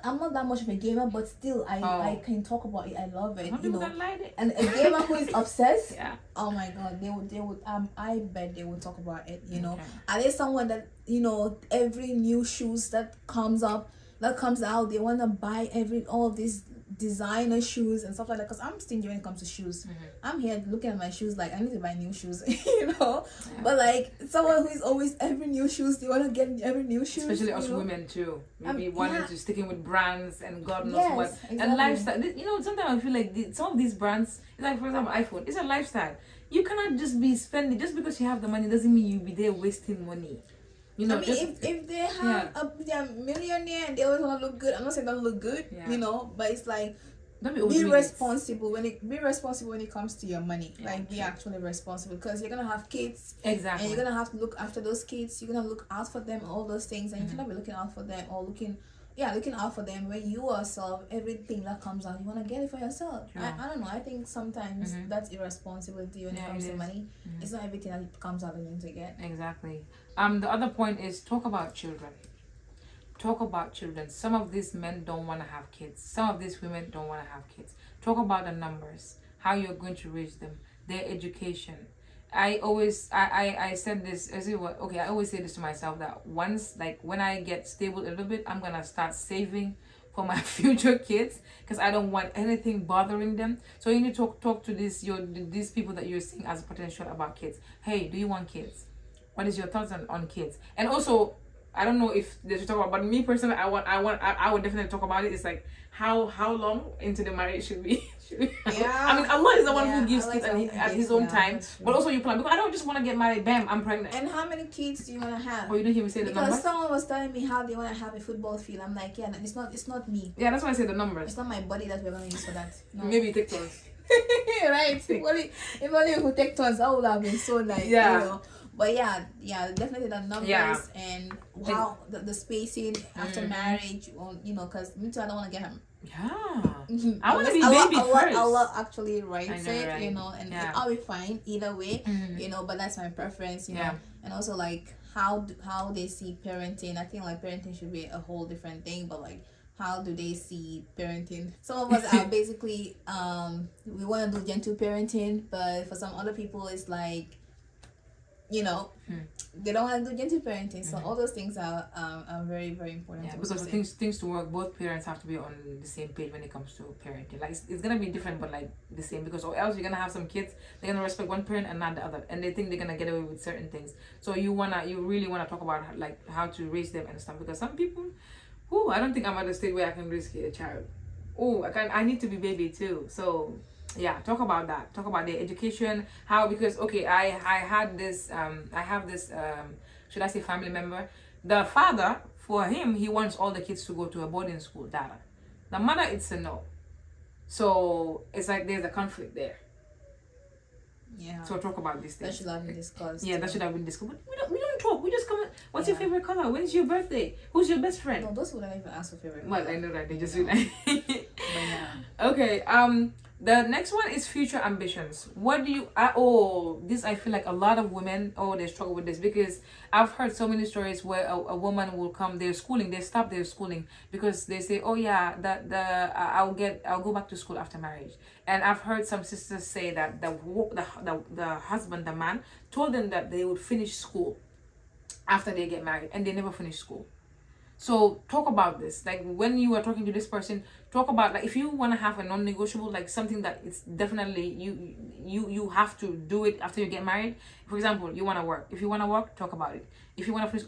I'm not that much of a gamer, but still I can talk about it. I love it. Some people don't like it. And a gamer who is obsessed, oh my god, they would I bet they would talk about it. You know, are they someone that, you know, every new shoes that comes out, they want to buy all of these designer shoes and stuff like that? Because I'm stingy when it comes to shoes. I'm here looking at my shoes like I need to buy new shoes. You know, but like someone who is always every new shoes, they want to get every new shoes, especially us women too. Maybe wanting to sticking with brands and God knows what. Exactly. And lifestyle, you know, sometimes I feel like some of these brands, like for example iPhone, it's a lifestyle. You cannot just be spending just because you have the money doesn't mean you be there wasting money. You know, I mean, if they have they're a millionaire and they always want to look good, I'm not saying don't look good, you know, but it's like be responsible when it comes to your money. Like be actually responsible, because you're gonna have kids, exactly, and you're gonna have to look after those kids. You're gonna look out for them, all those things, and you cannot be looking out for them or looking out for them when you yourself, everything that comes out, you want to get it for yourself. I don't know, I think sometimes that's irresponsibility when it comes to money. It's not everything that comes out that you need to get. Exactly. The other point is talk about children. Some of these men don't want to have kids. Some of these women don't want to have kids. Talk about the numbers, how you're going to raise them, their education. I said this, I always say this to myself, that once, like when I get stable a little bit, I'm gonna start saving for my future kids, because I don't want anything bothering them. So you need to talk to these people that you're seeing as potential about kids. Hey, do you want kids? What is your thoughts on kids? And also, I don't know if they should talk about, but me personally, I would definitely talk about it. It's like how long into the marriage should we I mean, Allah is the one who gives kids at his own time, but also you plan, because I don't just want to get married, bam, I'm pregnant. And how many kids do you want to have? Oh, you don't hear me say the numbers? Because someone was telling me how they want to have a football field. I'm like, it's not me. Yeah, that's why I say the numbers. It's not my body that we're going to use for that. No. Maybe take turns. Right. If only we could take turns, that would have been so nice. Yeah. You know? But yeah, definitely the numbers and how the spacing after marriage, because me too, I don't want to get him. Yeah, I want to be baby first. Allah actually writes it, right? And I'll be fine either way, but that's my preference, and also like how they see parenting. I think like parenting should be a whole different thing, but like how do they see parenting? Some of us are basically we want to do gentle parenting, but for some other people it's like they don't want to do gentle parenting. So all those things are very, very important. Yeah, because things to work, both parents have to be on the same page when it comes to parenting. Like it's gonna be different, but like the same, because or else you're gonna have some kids, they're gonna respect one parent and not the other, and they think they're gonna get away with certain things. So you really wanna talk about like how to raise them and stuff, because some people, I don't think I'm at a state where I can raise a child. I need to be baby too. So yeah, talk about that, talk about their education, how, because I have this should I say family member. The father, for him, he wants all the kids to go to a boarding school, data. The mother, it's a no. So it's like there's a conflict there. Yeah, so talk about these things. That should have been discussed. That should have been discussed. We don't talk, we just come. What's your favorite color? When's your birthday? Who's your best friend? No, those would not even ask for favorite color. Well, I know that they just do that. Yeah. Okay, the next one is future ambitions. What do you this, I feel like a lot of women they struggle with this, because I've heard so many stories where a woman will come, they stop their schooling because they say, I'll go back to school after marriage. And I've heard some sisters say that the husband, the man, told them that they would finish school after they get married, and they never finish school. So talk about this. Like when you are talking to this person, talk about like if you want to have a non-negotiable, like something that it's definitely you have to do it after you get married. For example, you want to work. If you want to work, talk about it. If you want to finish,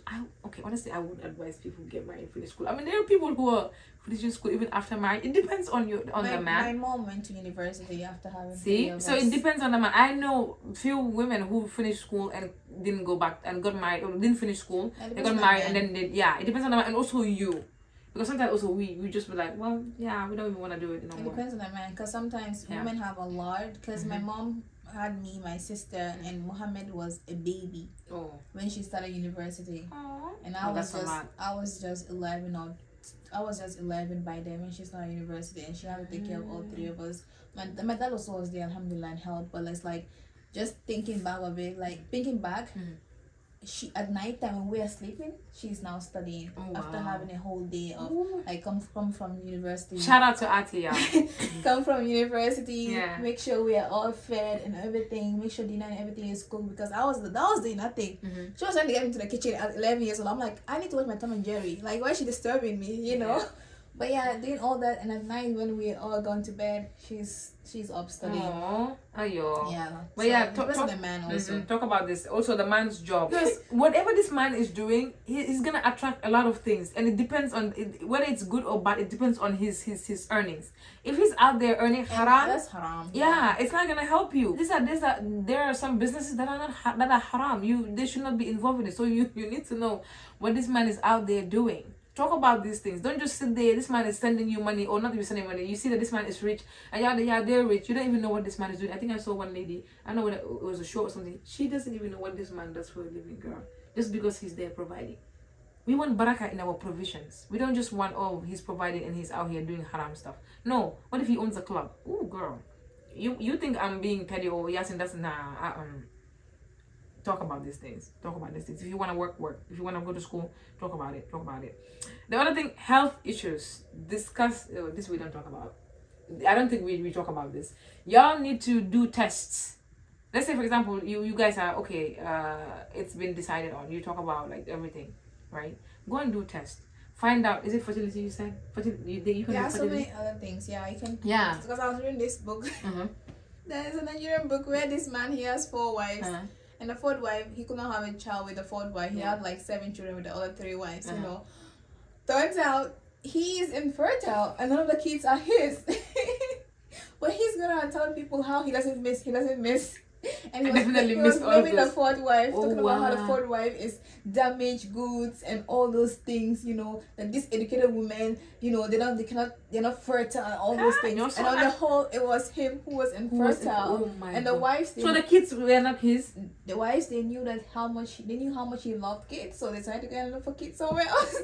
honestly, I would advise people get married, finish school. I mean, there are people who are finishing school even after marriage. It depends on the man. My mom went to university after having. See, so it depends on the man. I know few women who finished school and didn't go back and got married, or didn't finish school. They got married and then it depends on the man, and also you. Because sometimes also we just be like, well, yeah, we don't even want to do it no more. It depends on the man, because sometimes women have a lot. Because my mom had me, my sister, and Mohammed was a baby when she started university. And I was just 11 by then when she started university, and she had to take care of all three of us. My dad also was there, alhamdulillah, and helped. But it's like just thinking back of it, she at night time when we are sleeping, she's now studying after having a whole day of like come from university. Shout out to Atia. Come from university, make sure we are all fed and everything, make sure dinner and everything is cooked, because that was doing nothing. She was trying to get into the kitchen at 11 years old. I'm like, I need to watch my Tom and Jerry. Like, why is she disturbing me? But doing all that, and at night when we all gone to bed, she's up studying. Yeah. But talk the man also. Talk about this. Also the man's job. Because whatever this man is doing, he's gonna attract a lot of things, and it depends on whether it's good or bad. It depends on his earnings. If he's out there earning haram, that's haram. Yeah, it's not gonna help you. There are some businesses that are haram. They should not be involved in it. So you need to know what this man is out there doing. Talk about these things. Don't just sit there. This man is sending you money, or not even sending money. You see that this man is rich, and they're rich. You don't even know what this man is doing. I think I saw one lady. I know whether it was a show or something. She doesn't even know what this man does for a living, girl. Just because he's there providing. We want barakah in our provisions. We don't just want he's providing and he's out here doing haram stuff. No. What if he owns a club? Ooh, girl. You think I'm being petty or Yasin? That's Talk about these things. If you want to work. If you want to go to school, talk about it. The other thing, health issues. Discuss. This we don't talk about. I don't think we talk about this. Y'all need to do tests. Let's say, for example, you guys are okay. It's been decided on. You talk about like everything, right? Go and do tests. Find out. Is it fertility? You said fertility. You can do fertility. So many other things. Yeah, you can. Yeah. Because I was reading this book. There is a Nigerian book where this man, he has 4 wives. And the 4th wife, he could not have a child with the 4th wife. He had like 7 children with the other 3 wives, Turns out he is infertile and none of the kids are his. But he's gonna tell people how he doesn't miss. And I he was, definitely he was missed all of blaming the this. fourth wife, Oh, talking about how the wow. fourth wife is damaged goods and all those things, you know, that these educated women, you know, they're not fertile and all those things. So and on the whole, it was him who was infertile. Oh my and God. the wives, So the kids were not his. The wives, they knew how much he loved kids, so they tried to go and look for kids somewhere else.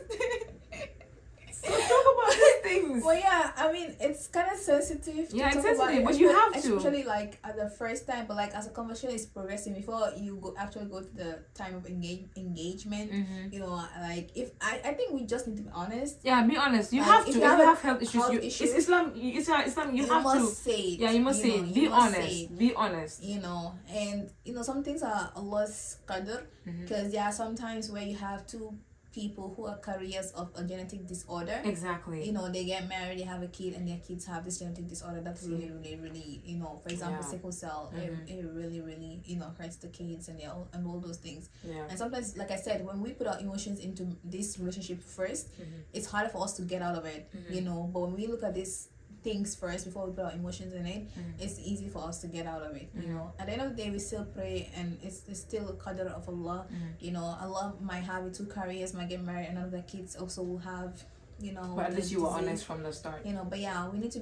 So talk about these things. Well, yeah, I mean, it's kind of sensitive. Yeah, it's talk sensitive, about, but you have to. Especially like at the first time, but like as a conversation is progressing, before you actually go to the time of engagement, you know, like if I think we just need to be honest. Yeah, be honest. You like, have to. If you have health issues, issues, it's Islam. Islam. You have must to say it. Yeah, you must say it. Be honest. Be honest. You know, and you know, some things are Allah's qadr, because there are sometimes where you have two people who are carriers of a genetic disorder. Exactly. You know, they get married, they have a kid, and their kids have this genetic disorder that's really, you know, for example, sickle cell. It really, you know, hurts the kids and all those things. Yeah. And sometimes, like I said, when we put our emotions into this relationship first, it's harder for us to get out of it. You know, but when we look at this things first before we put our emotions in it, it's easy for us to get out of it. You know, at the end of the day, we still pray, and it's still a qadr of Allah. You know, Allah might have it two careers, might get married, and none of the kids also will have, you know. But at least you were honest from the start. You know, but yeah, we need to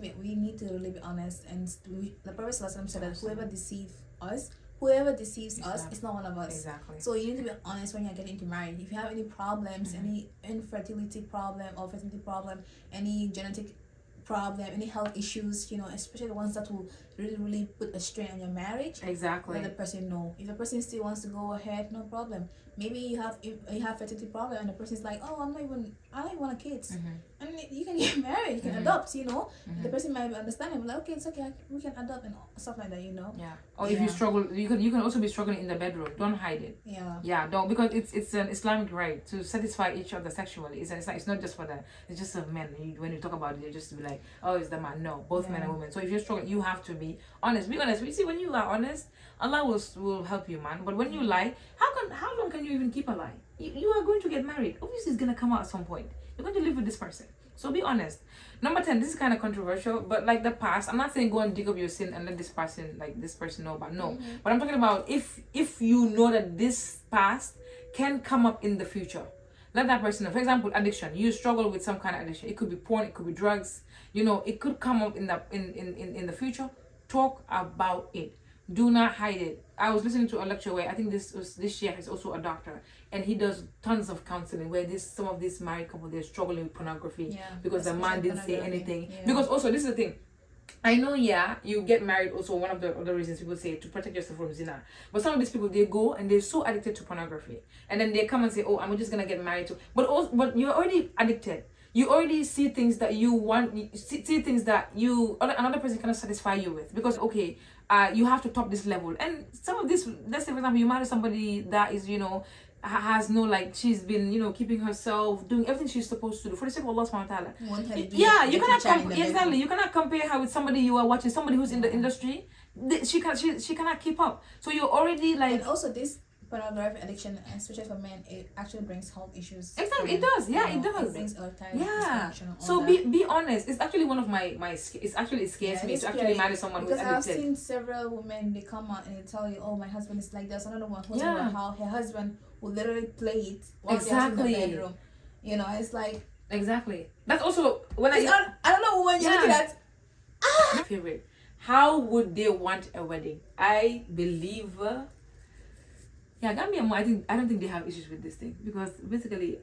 really be honest. And the Prophet ﷺ said that whoever deceives us, it's not one of us. Exactly. So you need to be honest when you're getting into marriage. If you have any problems, any infertility problem or fertility problem, any genetic problem, any health issues, you know, especially the ones that will really put a strain on your marriage. Exactly. Let the person know. If the person still wants to go ahead, no problem. Maybe you have fertility problem and the person's like, oh, I don't want kids. And you can get married, you can adopt, you know. The person might be understanding, like, okay, it's okay, we can adopt and stuff like that, you know. Yeah. Or if you struggle, you can also be struggling in the bedroom. Don't hide it. Yeah. Yeah, don't, because it's an Islamic right to satisfy each other sexually. It's not just for that. It's just of men. When you talk about it, you just be like, oh, it's the man. No, both men and women. So if you're struggling, you have to be honest. Be honest. You see, when you are honest, Allah will help you, man. But when you lie, how long can you even keep a lie? You are going to get married. Obviously, it's gonna come out at some point. You're going to live with this person. So be honest. Number 10, this is kind of controversial, but like the past, I'm not saying go and dig up your sin and let this person know about. No. But I'm talking about if you know that this past can come up in the future, let that person know. For example, addiction. You struggle with some kind of addiction. It could be porn, it could be drugs. You know, it could come up in the future. Talk about it. Do not hide it. I was listening to a lecture where I think this sheikh is also a doctor, and he does tons of counseling where some of these married couples, they're struggling with pornography because the man didn't say anything. Yeah. Because also, this is the thing. I know, you get married also, one of the other reasons people say to protect yourself from zina. But some of these people, they go and they're so addicted to pornography. And then they come and say, oh, I'm just going to get married to. But you're already addicted. You already see things that you want, see things that another person cannot satisfy you with. Because, okay, you have to top this level. And some of this, let's say, for example, you marry somebody that is, you know, has no, like, she's been, you know, keeping herself, doing everything she's supposed to do for the sake of Allah subhanahu wa ta'ala. Yeah, you cannot compare her with somebody you are watching, somebody who's in the industry. She cannot keep up. So you're already like. And also this pornography addiction, especially for men, it actually brings health issues. Exactly, it does. Yeah, it does. It brings erectile dysfunction. So be honest. It's actually one of my it scares me to actually marry someone who's addicted. Because I've seen several women, they come out and they tell you, oh, my husband is like this. Another one who's how her husband will literally play it while they're in the bedroom. You know, it's like exactly. That's also when I don't know when you're looking at. My favorite. How would they want a wedding? I believe. Gambian, I don't think they have issues with this thing because basically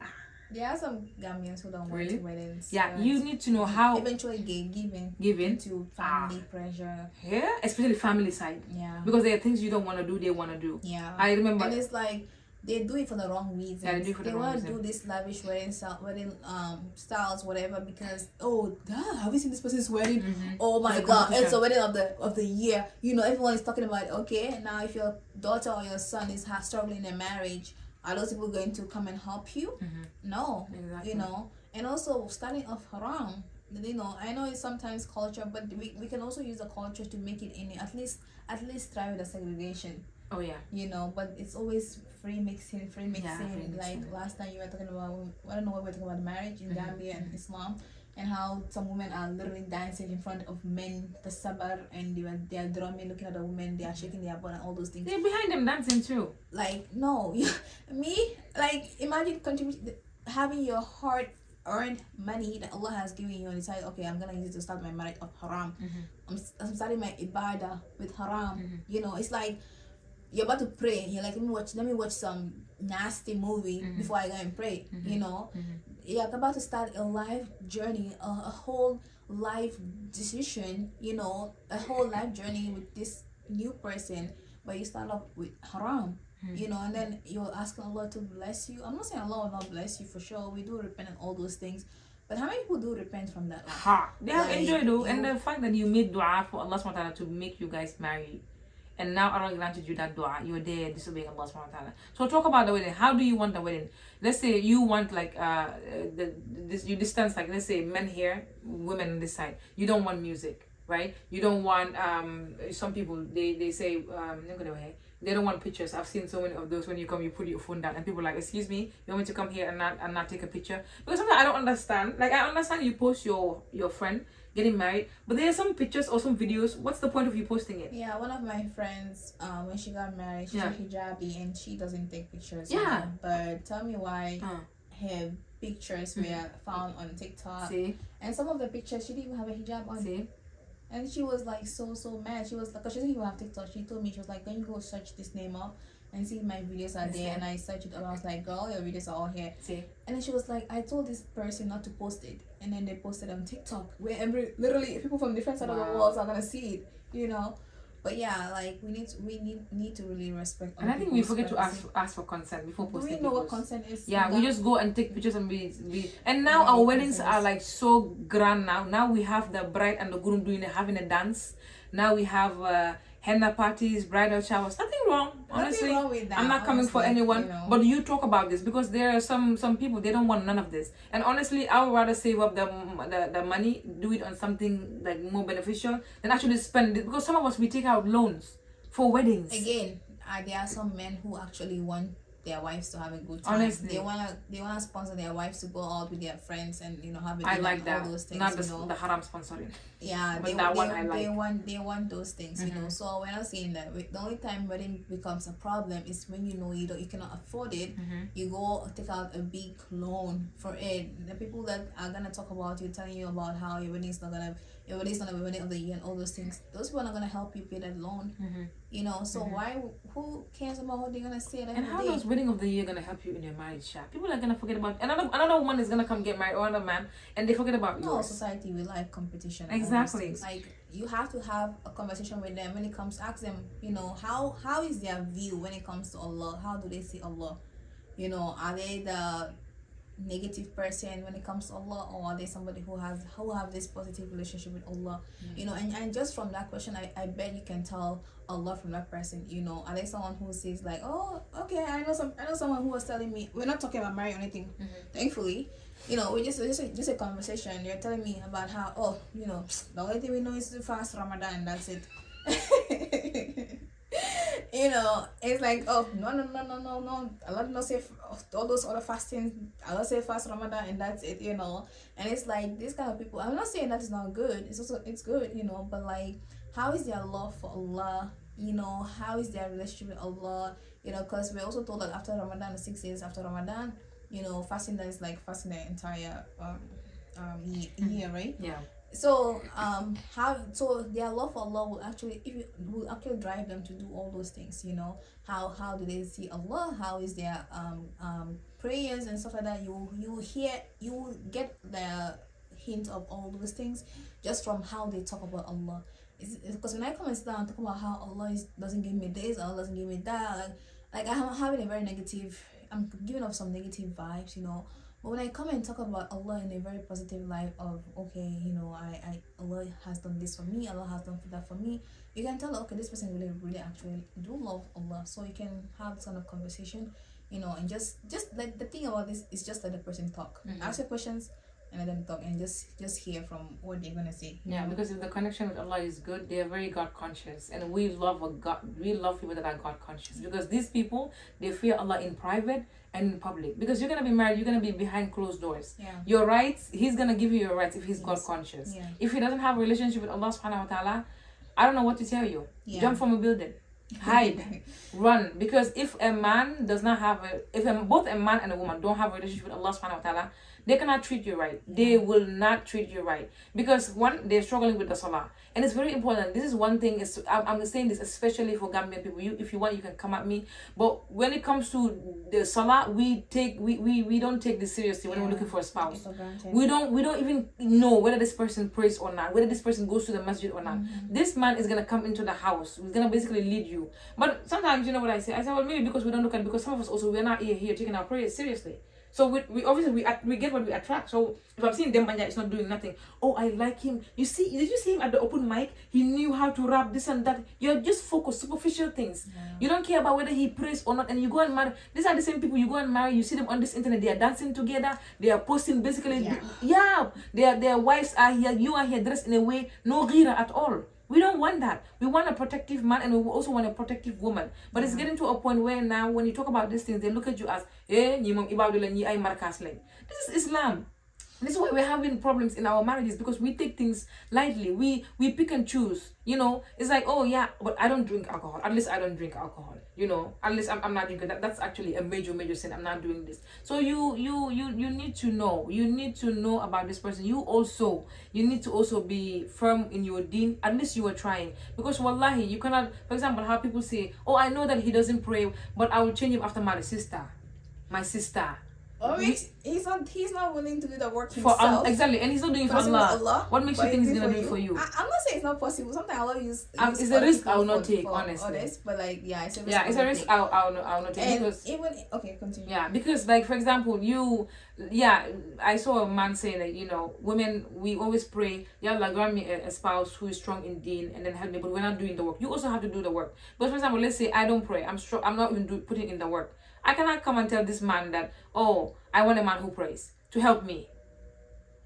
there are some Gambians who don't want weddings. Yeah, you need to know how eventually giving to family pressure. Yeah, especially family side. Yeah, because there are things you don't want to do, they want to do. Yeah, I remember, and it's like they do it for the wrong reasons. Yeah, they want to do this lavish wedding styles, whatever, because have you seen this person's wedding? Oh my God, it's a wedding of the year. You know, everyone is talking about it. Okay, now if your daughter or your son is struggling in marriage, are those people going to come and help you? No, exactly. You know, and also starting off haram. You know, I know it's sometimes culture, but we can also use the culture to make it in at least try with the segregation. Oh yeah. You know, but it's always free mixing. Like last time you were talking about, I don't know what we were talking about marriage in Gambia and Islam. and how some women are literally dancing in front of men, the sabar, and they are drumming, looking at the women, they are shaking their butt and all those things. They're behind them dancing too. Like, no, me, like, imagine having your hard earned money that Allah has given you and decide, okay, I'm gonna use it to start my marriage of haram. I'm starting my ibadah with haram. You know, it's like you're about to pray. You're like, let me watch some nasty movie before I go and pray. You know, you're about to start a life journey, a whole life decision. You know, a whole life journey with this new person, but you start off with haram. You know, and then you're asking Allah to bless you. I'm not saying Allah will not bless you, for sure. We do repent and all those things. But how many people do repent from that? They have enjoyed though. And the fact that you made dua for Allah subhanahu wa ta'ala to make you guys married, and now Allah granted you that dua, you're there disobeying Allah subhanahu wa ta'ala. So talk about the wedding. How do you want the wedding? Let's say you want like you distance, like let's say men here, women on this side. You don't want music, right? You don't want some people they say they don't want pictures. I've seen so many of those. When you come, you put your phone down and people are like, excuse me, you want me to come here and not take a picture? Because sometimes I don't understand. Like, I understand you post your friend getting married, but there are some pictures or some videos. What's the point of you posting it? Yeah, one of my friends, when she got married, she's a hijabi and she doesn't take pictures. Yeah. But tell me why her pictures were found on TikTok. See? And some of the pictures, she didn't even have a hijab on. See? And she was like so mad. She was like, because she doesn't even have TikTok. She told me, she was like, can you go search this name up and see if my videos are there? And I searched it up. I was like, girl, your videos are all here. See? And then she was like, I told this person not to post it. And then they posted on TikTok, where literally people from different sides of the world are gonna see it, you know. But yeah, like we need to really respect. And I think we forget to ask for consent before posting. Do we know what consent is? Yeah, we just go and take pictures and we and now our weddings are like so grand now. Now we have the bride and the groom having a dance. Now we have henna parties, bridal showers. Nothing wrong, honestly. Nothing wrong with that, I'm not coming for anyone, you know. but you talk about this because there are some people they don't want none of this. And honestly, I would rather save up the money, do it on something like more beneficial than actually spend it, because some of us we take out loans for weddings. Again, there are some men who actually want their wives to have a good time. Honestly, they wanna sponsor their wives to go out with their friends and have a dinner. I like that. All those things, not the haram sponsoring. Yeah, but they want those things, you know. So we're not saying that. The only time wedding becomes a problem is when you cannot afford it. You go take out a big loan for it. The people that are gonna talk about you, telling you about how your wedding is not gonna be wedding of the year and all those things, those people are not gonna help you pay that loan. You know, so who cares about what they're gonna say at the end of the day? How is wedding of the year gonna help you in your marriage? People are gonna forget about another woman is gonna come get married, or another man, and they forget about you. No, society we like competition. Exactly. Like you have to have a conversation with them when it comes. Ask them, you know, how is their view when it comes to Allah? How do they see Allah? You know, are they the negative person when it comes to Allah, or are they somebody who have this positive relationship with Allah? You know, and just from that question, I bet you can tell a lot from that person. You know, are they someone who says like, oh, okay, I know someone who was telling me, we're not talking about marriage or anything, thankfully. You know, we just a conversation. You're telling me about how, oh, you know, the only thing we know is to fast Ramadan and that's it. You know, it's like, oh, no. Allah did not say all those other fasting. Allah say fast Ramadan and that's it, you know. And it's like, these kind of people, I'm not saying that is not good. It's good, you know, but like, how is their love for Allah? You know, how is their relationship with Allah? You know, because we're also told that after Ramadan, the 6 days after Ramadan, you know, fasting, that is like fasting the entire year, right? Yeah. So so their love for Allah will actually drive them to do all those things. You know, how do they see Allah? How is their prayers and stuff like that? You will get the hint of all those things just from how they talk about Allah. Because when I come and sit down and talk about how Allah doesn't give me this, Allah doesn't give me that, like I'm having a very negative. I'm giving off some negative vibes, you know. But when I come and talk about Allah in a very positive light of, okay, you know, Allah has done this for me, Allah has done that for me, you can tell, okay, this person really actually do love Allah. So you can have this kind of conversation, you know, and just like the thing about this is just let the person talk. Ask your questions and let them talk and just hear from what they're gonna say. Yeah, because if the connection with Allah is good, they are very God conscious, and we love people that are God conscious, because these people, they fear Allah in private and in public. Because you're gonna be married, you're gonna be behind closed doors. Yeah. Your rights, He's gonna give you your rights if He's God conscious. Yeah. If he doesn't have a relationship with Allah subhanahu wa ta'ala, I don't know what to tell you. Yeah. Jump from a building. Hide. Run. Because if a man does not have both a man and a woman don't have a relationship with Allah subhanahu wa ta'ala, they cannot treat you right. They will not treat you right. Because one, they're struggling with the salah. And it's very important. This is one thing, I'm saying this especially for Gambian people. If you want, you can come at me. But when it comes to the salah, we don't take this seriously when we're looking for a spouse. We don't even know whether this person prays or not, whether this person goes to the masjid or not. This man is gonna come into the house. He's gonna basically lead you. But sometimes, you know what I say? I say, well, maybe because we don't look at it, because some of us also, we're not here taking our prayers seriously. So we obviously we get what we attract. So if I'm seeing Dembanya, it's not doing nothing. Oh, I like him. Did you see him at the open mic? He knew how to rap, this and that. You're just focused, superficial things. Yeah. You don't care about whether he prays or not, and you go and marry. These are the same people you go and marry. You see them on this internet. They are dancing together. They are posting basically. Yeah. Their wives are here. You are here dressed in a way no ghira at all. We don't want that. We want a protective man, and we also want a protective woman. But it's getting to a point where now, when you talk about these things, they look at you as, this is Islam. This is why we're having problems in our marriages, because we take things lightly. We pick and choose. You know, it's like, oh yeah, but I don't drink alcohol. At least I don't drink alcohol. You know, at least I'm not drinking that. That's actually a major sin. I'm not doing this. So you need to know. You need to know about this person. You need to also be firm in your deen. At least you are trying. Because wallahi, you cannot, for example, how people say, oh, I know that he doesn't pray, but I will change him after my sister. Or he's not willing to do the work himself. Exactly, and he's not doing it for Allah. What makes you think he's gonna do it for you? I'm not saying it's not possible. Sometimes Allah use it's a risk I will not take, honestly. Honest, but like, it's a risk I'll not take. And because even continue. Yeah, because like, for example, I saw a man saying that, you know, women, we always pray, Ya Allah, grant me a spouse who is strong in deen, and then help me, but we're not doing the work. You also have to do the work. But for example, let's say I don't pray, I'm not even putting in the work. I cannot come and tell this man that, oh, I want a man who prays to help me.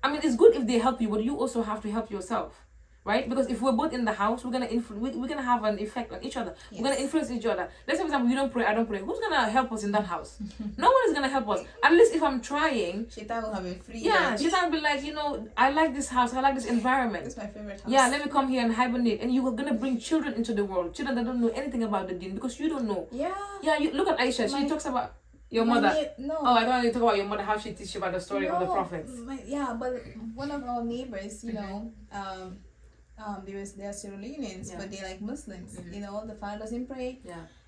I mean, it's good if they help you, but you also have to help yourself, right? Because if we're both in the house, we're gonna have an effect on each other. Yes. We're gonna influence each other. Let's say, for example, you don't pray, I don't pray. Who's gonna help us in that house? No one is gonna help us. At least if I'm trying, Shaitan will have a free. Yeah, Shaitan will be like, you know, I like this house, I like this environment. It's my favorite house. Yeah, let me come here and hibernate. And you are gonna bring children into the world, children that don't know anything about the deen, because you don't know. Yeah. You look at Aisha. She talks about your mother. No. Oh, I don't want to talk about your mother, how she teaches you about the story of the prophets. But one of our neighbors, you know, they're Sierra Leoneans, but they're like Muslims. You know, the father doesn't pray.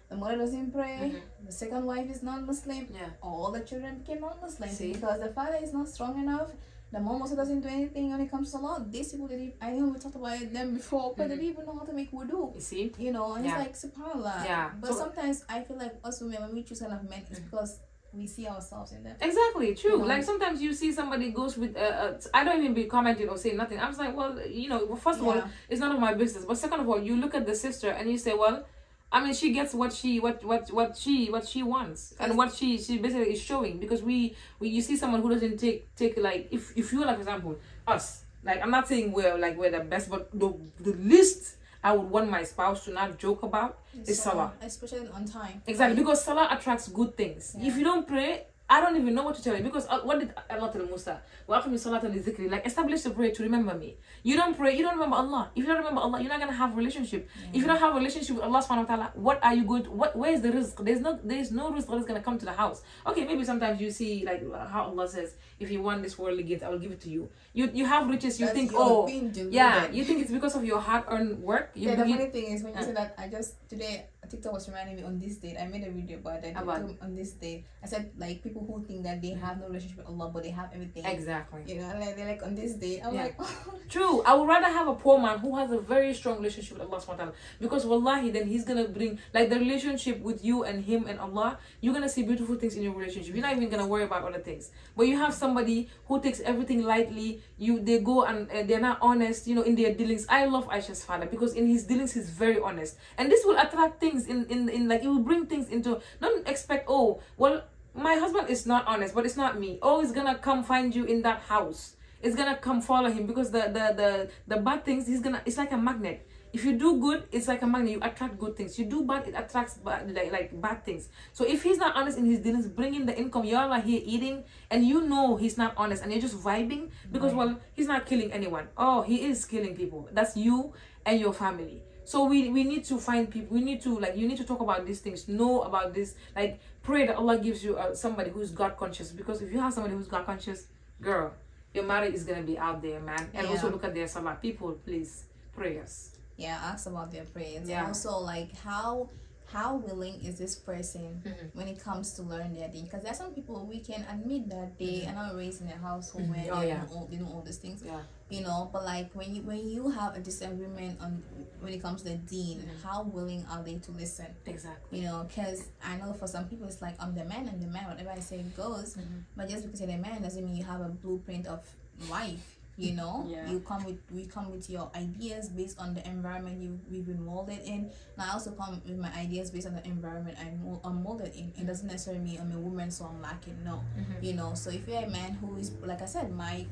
The mother doesn't pray. The second wife is non-Muslim. All the children became non-Muslim because the father is not strong enough. The mom also doesn't do anything when it comes to law. These people, I know we talked about them before, but they don't even know how to make wudu. You see? You know, and it's like, subhanAllah. Yeah. But sometimes I feel like us women, when we choose kind of men, it's because we see ourselves in them. Exactly, true. You know? Like sometimes you see somebody goes with, I don't even be commenting or saying nothing. I was like, well, you know, first of all, it's none of my business. But second of all, you look at the sister and you say, well, I mean, she gets what she wants, and what she basically is showing, because you see someone who doesn't take like, if you like, for example, us, like, I'm not saying we're the best, but the least I would want my spouse to not joke about is salah, especially on time. Exactly, because salah attracts good things. If you don't pray, I don't even know what to tell you, because what did Allah tell Musa? Like, establish the prayer to remember me. You don't pray, you don't remember Allah. If you don't remember Allah, you're not gonna have a relationship. If you don't have a relationship with Allah subhanahu wa ta'ala, what are you going to, where is the rizq? There's no rizq that is gonna come to the house. Okay, maybe sometimes you see like how Allah says, if you want this worldly gift, I will give it to you. You have riches, you think, you think it's because of your hard-earned work. The funny thing is, when you say that, today TikTok was reminding me on this date. I made a video about that. On this date, I said, like, people who think that they have no relationship with Allah, but they have everything. Exactly. You know, and they're like, on this date, I'm like, true. I would rather have a poor man who has a very strong relationship with Allah subhanahu wa ta'ala, because wallahi, then he's gonna bring, like, the relationship with you and him and Allah. You're gonna see beautiful things in your relationship. You're not even gonna worry about other things. But you have somebody who takes everything lightly. They go and they're not honest, you know, in their dealings. I love Aisha's father, because in his dealings he's very honest, and this will attract things in like, it will bring things into. Don't expect, oh, well, my husband is not honest, but it's not me. Oh, he's gonna come find you in that house. it's gonna come follow him, because the bad things, it's like a magnet. If you do good, it's like a magnet. You attract good things. You do bad, it attracts bad, like bad things. So if he's not honest in his dealings, bringing the income, you're like here eating, and you know he's not honest, and you're just vibing because, well, he's not killing anyone. Oh, he is killing people. That's you and your family. So we need to find people. We need to, like, you need to talk about these things, know about this, like, pray that Allah gives you somebody who's God conscious. Because if you have somebody who's God conscious, girl, your marriage is gonna be out there, man. And also look at their salah. People, please, prayers. Yeah, ask about their prayers. Yeah. And also, like, how willing is this person when it comes to learn their deen? Because there are some people, we can admit that they are not raised in a household where they know all these things. Yeah. You know, but like when you have a disagreement on when it comes to the deen, how willing are they to listen? Exactly. You know, because I know for some people it's like, I'm the man, whatever I say goes. But just because you're the man doesn't mean you have a blueprint of life. You know, we come with your ideas based on the environment we've been molded in. And I also come with my ideas based on the environment I'm molded in. It doesn't necessarily mean I'm a woman, so I'm lacking. No, you know. So if you're a man who is, like I said, my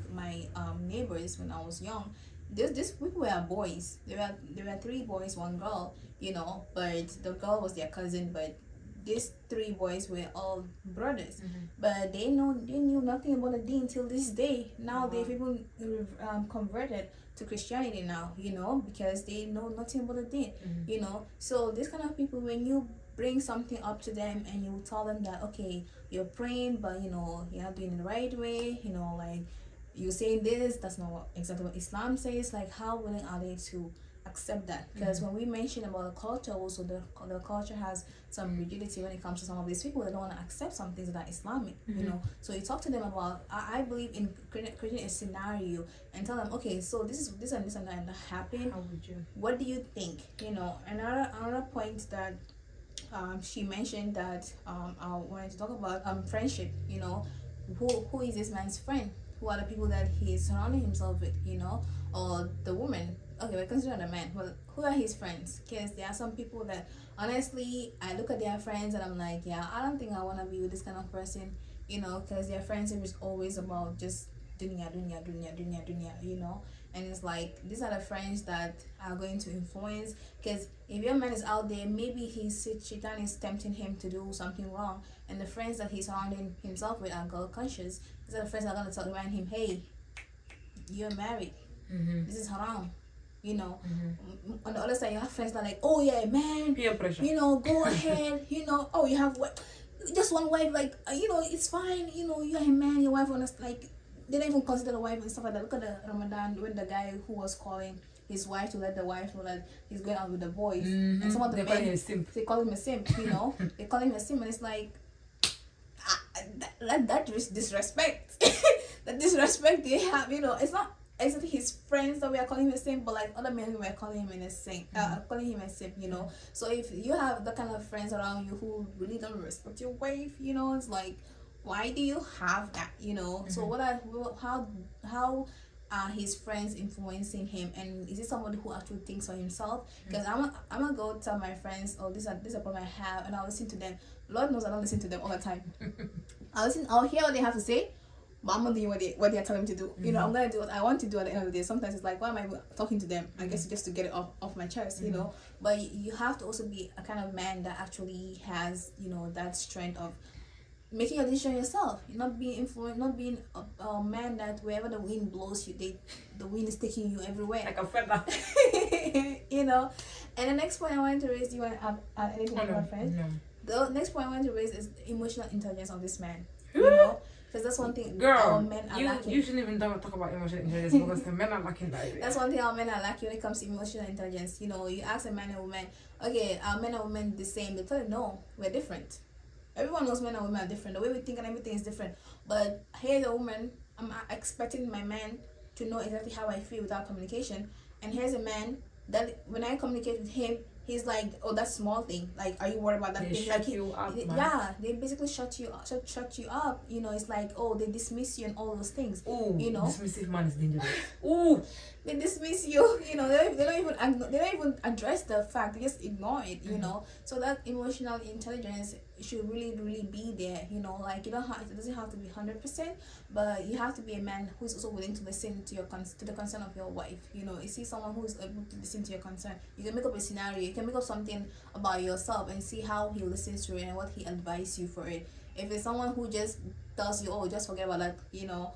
neighbors when I was young, this people were boys. There were 3 boys, 1 girl. You know, but the girl was their cousin, but these 3 boys were all brothers, but they knew nothing about the deen till this day. Now they've even converted to Christianity now, you know, because they know nothing about the deen, you know. So this kind of people, when you bring something up to them and you tell them that, okay, you're praying, but you know you're not doing it the right way, you know, like you're saying this, that's not exactly what Islam says. Like, how willing are they to accept that? Because when we mention about the culture, also the culture has some rigidity when it comes to some of these people. They don't want to accept some things that are Islamic, you know. So you talk to them about, I believe in creating a scenario and tell them, okay, so this and this and that happened. How would you? What do you think? You know, another point that she mentioned that I wanted to talk about friendship. You know, who is this man's friend? Who are the people that he's surrounding himself with? You know, or the woman. Okay, we're considering a man. Well, who are his friends? Because there are some people that, honestly, I look at their friends and I'm like, yeah, I don't think I want to be with this kind of person, you know, because their friendship is always about just dunya, you know. And it's like, these are the friends that are going to influence. Because if your man is out there, maybe shaitan is tempting him to do something wrong. And the friends that he's surrounding himself with are God conscious. These are the friends that are going to remind him, hey, you're married. This is haram. You know, on the other side, you have friends that are like, oh yeah, man, peer pressure. You know, go ahead. You know, oh, you have just one wife, like, you know, it's fine. You know, you're a man, your wife, like, they don't even consider the wife and stuff like that. Look at the Ramadan when the guy who was calling his wife to let the wife know that he's going out with the boys, and some of the men, they call him a simp. You know, they call him a simp, and it's like, that disrespect, the disrespect they have. You know, it's not exactly his friends that we are calling him a simp, but like other men who were calling him a simp, you know. So if you have the kind of friends around you who really don't respect your wife, you know, it's like, why do you have that, you know? So how are his friends influencing him, and is it somebody who actually thinks for himself? Because I'm gonna go tell my friends, oh, this is a problem I have, and I'll listen to them. Lord knows I don't listen to them all the time. I'll hear what they have to say, but I'm not doing what they're telling me to do. You know, I'm gonna do what I want to do at the end of the day. Sometimes it's like, why am I talking to them? I guess just to get it off my chest, you know. But you have to also be a kind of man that actually has, you know, that strength of making a decision yourself. You're not being influenced, not being a man that wherever the wind blows you, the wind is taking you everywhere. Like a feather. You know. And the next point I wanted to raise, do you want to add anything to my friend? No. The next point I wanted to raise is the emotional intelligence of this man. You know? Because that's one thing our men are lacking. You shouldn't even talk about emotional intelligence because the men are lacking that area. That's one thing our men are lacking when it comes to emotional intelligence. You know, you ask a man and woman, okay, are men and women the same? They tell you, no, we're different. Everyone knows men and women are different. The way we think and everything is different. But here's a woman, I'm expecting my man to know exactly how I feel without communication. And here's a man that when I communicate with him, he's like, oh, that's small thing. Like, are you worried about that thing? Shut you up, man. Yeah, they basically shut you up. You know, it's like, oh, they dismiss you and all those things. Ooh, you know, dismissive man is dangerous. Ooh, they dismiss you. You know, they don't even address the fact. They just ignore it. You know, so that emotional intelligence should really be there. You know, like you don't have, it doesn't have to be 100%, but you have to be a man who's also willing to listen to to the concern of your wife. You know, you see someone who's able to listen to your concern. You can make up a scenario. You can make up something about yourself and see how he listens to it and what he advises you for it. If it's someone who just tells you, oh, just forget about that, you know.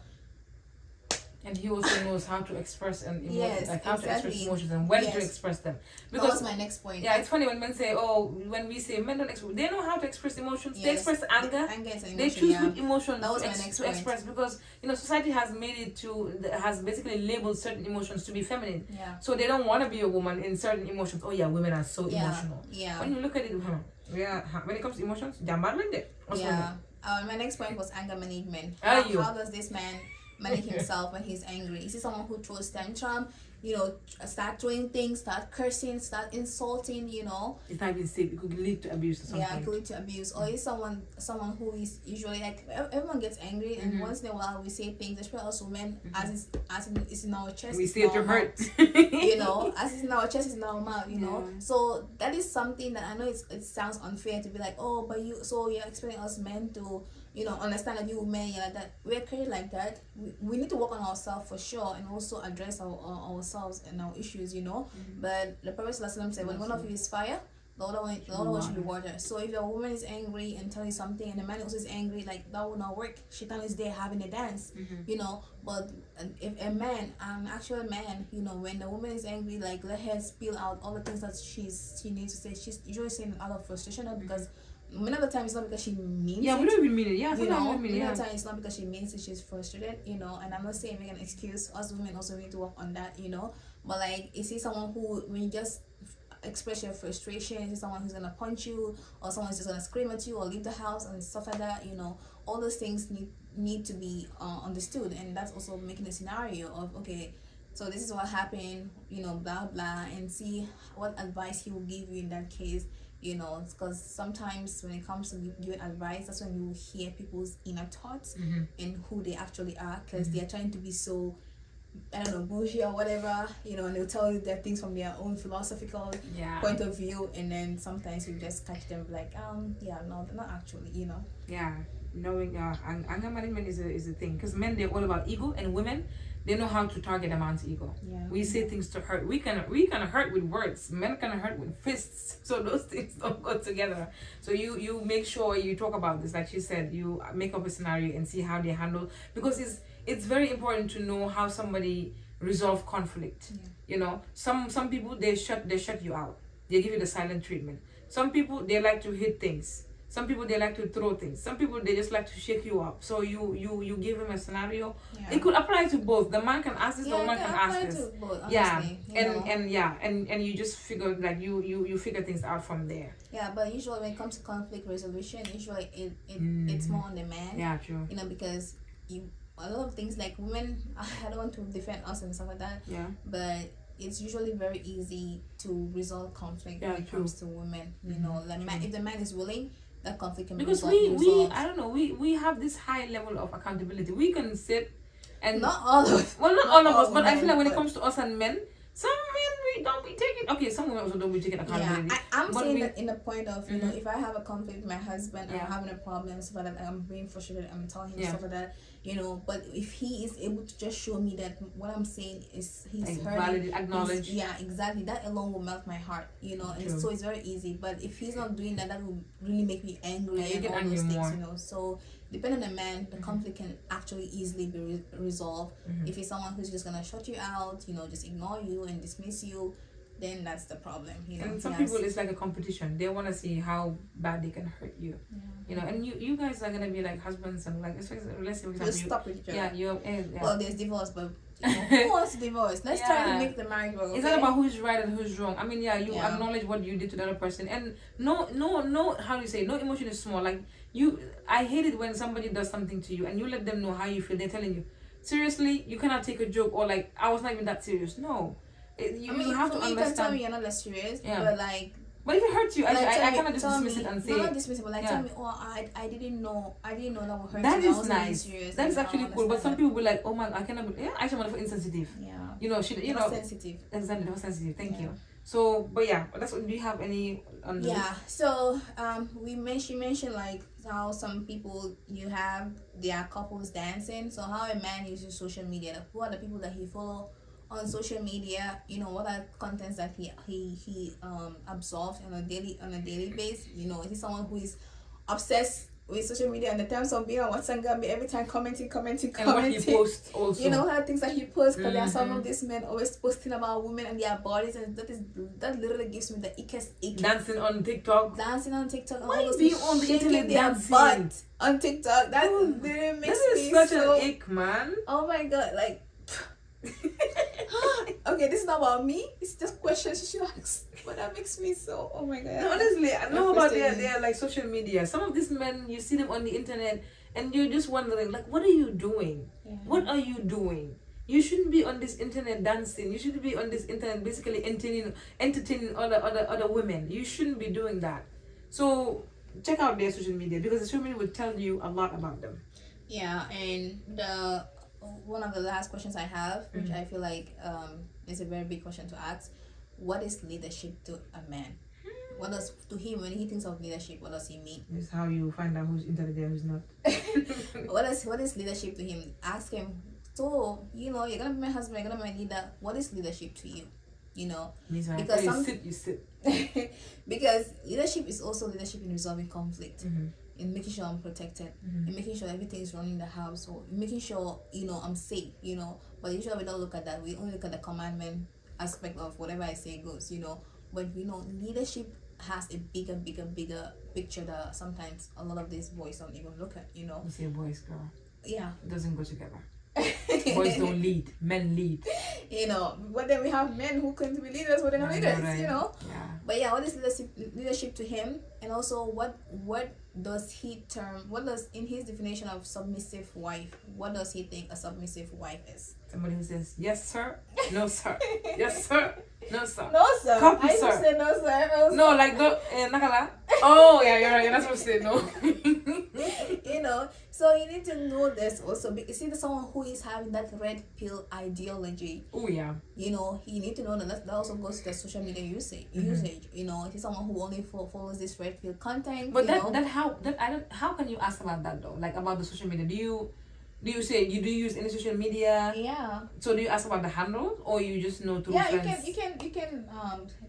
And he also knows how to express an emotion, Yes, like how exactly. to express emotions and when to express them. Because that was my next point. Yeah, it's funny when men say, oh, when we say men don't express, they know how to express emotions. They express anger. Anger is an emotion, they choose good emotions that was to, my next to point. express, because you know society has made it has basically labeled certain emotions to be feminine. Yeah. So they don't want to be a woman in certain emotions. Oh yeah, women are so emotional. Yeah. When you look at it, when it comes to emotions, jambar lende. Yeah. My next point was anger management. How does this man manage himself when he's angry? Is he someone who throws tantrum, you know, start throwing things, start cursing, start insulting, you know? It's not even safe. It could lead to abuse or something. Yeah, it could lead to abuse. Or is someone who is usually like, everyone gets angry, and once in a while we say things, especially us women, as it's in our chest. We say it to hurt. You know, as it's in our chest, it's in our mouth, you know. So that is something that I know it sounds unfair to be like, oh, but you're expecting us men to, you know, understand that you men, like that. We're created like that. We need to work on ourselves for sure, and also address ourselves and our issues, you know. But the Prophet ﷺ said, when one of you is fire, the other one should be water. So if your woman is angry and telling you something, and the man also is angry, like that will not work. Shaitan is there having a dance, you know. But if a man, an actual man, you know, when the woman is angry, like let her spill out all the things that she needs to say. She's usually saying it out of frustration, not because. Many of the time it's not because she means it. Yeah, we don't even mean it. Yeah, you know, many of the time it's not because she means it. She's frustrated, you know. And I'm not saying make an excuse. Us women also need to work on that, you know. But like, you see someone who, when you just express your frustration, you see someone who's gonna punch you, or someone's just gonna scream at you, or leave the house and stuff like that, you know. All those things need to be understood, and that's also making a scenario of, okay, so this is what happened, you know, blah blah, and see what advice he will give you in that case. You know, because sometimes when it comes to giving advice, that's when you hear people's inner thoughts and who they actually are, because they're trying to be so, I don't know, bougie or whatever, you know, and they'll tell you their things from their own philosophical point of view, and then sometimes you just catch them like, yeah, no, not actually, you know. Yeah, knowing anger management is a thing, because men, they're all about ego, and women, they know how to target a man's ego. Yeah. We say things to hurt. We can hurt with words. Men can hurt with fists. So those things don't go together. So you make sure you talk about this. Like she said, you make up a scenario and see how they handle, because it's very important to know how somebody resolve conflict. Yeah. You know, some people they shut you out. They give you the silent treatment. Some people they like to hit things. Some people they like to throw things. Some people they just like to shake you up. So you give them a scenario. Yeah. It could apply to both. The man can ask this, the woman can ask this. To both, honestly, and you just figure like you figure things out from there. Yeah, but usually when it comes to conflict resolution, usually it's more on the man. Yeah, true. You know, because a lot of things like women, I don't want to defend us and stuff like that. Yeah. But it's usually very easy to resolve conflict when it comes to women. You know, like if the man is willing, that conflict can be resolved. Because we I don't know, we have this high level of accountability. We can sit and not all of us. Well, not all of us, but I feel like when it comes to us and men, some men we don't be taking. Okay, some women also don't be taking accountability. Yeah, I'm saying that in the point of, you know, if I have a conflict with my husband, I'm having a problem, stuff like that, I'm being frustrated, I'm telling him stuff like that, you know. But if he is able to just show me that what I'm saying is he's hurting, acknowledge. Yeah, exactly. That alone will melt my heart, you know. And so it's very easy. But if he's not doing that, that will really make me angry and all those things, you know. So depending on the man, the conflict can actually easily be resolved. If he's someone who's just gonna shut you out, you know, just ignore you and dismiss you, then that's the problem, you know. And some people, it's like a competition. They want to see how bad they can hurt you, you know. And you guys are gonna be like husbands and like, let's say for example, stop with each other. Yeah, well, there's divorce, but you know, who wants to divorce? Let's try to make the marriage work. Okay? It's not about who's right and who's wrong. I mean, you acknowledge what you did to the other person, and no, how do you say? No emotion is small. Like I hate it when somebody does something to you and you let them know how you feel. They're telling you, seriously, you cannot take a joke, or like, I was not even that serious. No. You have to understand. You can tell me you're not that serious, but like. But if it hurts you, like, I cannot just dismiss it and say. Not dismiss it, but like tell me, oh, I didn't know that would hurt that you. That is nice. Serious, that is actually cool. But some people will be like, oh my, I cannot. Yeah, actually, I'm insensitive. Yeah. You know, she. You know. Sensitive. Exactly, they were sensitive. Thank you. So, but yeah, that's what. Do you have any? Yeah. So she mentioned like how some people you have their couples dancing. So how a man uses social media. Like, who are the people that he follow on social media? You know, what are contents that he absorbs on a daily basis. You know, is he someone who is obsessed with social media and the terms of being on WhatsApp, every time commenting. And what he posts also. You know, her things that he posts, because there are some of these men always posting about women and their bodies, and that literally gives me the ickest ick. Dancing on TikTok. Why is he on the internet dancing? Butt on TikTok. That literally makes me such an ick, man. Oh my god, like. Okay, this is not about me. It's just questions you should ask. But that makes me so. Oh my god. No, honestly, I know about their like social media. Some of these men, you see them on the internet, and you're just wondering, like, what are you doing? Yeah. What are you doing? You shouldn't be on this internet dancing. You shouldn't be on this internet basically entertaining other women. You shouldn't be doing that. So check out their social media, because the social media will tell you a lot about them. Yeah, and one of the last questions I have, which I feel like is a very big question to ask: what is leadership to a man? What does, to him, when he thinks of leadership, what does he mean? This is how you find out who's intelligent, who's not. What is leadership to him? Ask him. So, you know, you're gonna be my husband, you're gonna be my leader. What is leadership to you? You know, because you sit. Because leadership is also leadership in resolving conflict. In making sure I'm protected, in making sure everything is running the household, in making sure, you know, I'm safe, you know. But usually we don't look at that. We only look at the commandment aspect of whatever I say goes, you know. But you know, leadership has a bigger picture that sometimes a lot of these boys don't even look at, you know. You say boys, girl. Yeah. It doesn't go together. Boys don't lead, men lead. You know, but then we have men who can be leaders, but they're not leaders, right. You know. Yeah. But yeah, what is leadership to him? And also, what does he term? What does, in his definition of submissive wife, what does he think a submissive wife is? Somebody who says yes sir, no sir, yes sir, no sir, no sir. Copy, I sir. Say no sir. Also. No, like the nakala. Oh yeah, you're right. You're not supposed to say no. You know, so you need to know this also. You see, someone who is having that red pill ideology. Oh yeah. You know, you need to know that also goes to the social media usage. You know, it is someone who only follows this red pill content. But how can you ask about that though? Like about the social media? Do you say you do use any social media? Yeah. So do you ask about the handles, or you just know through friends? You can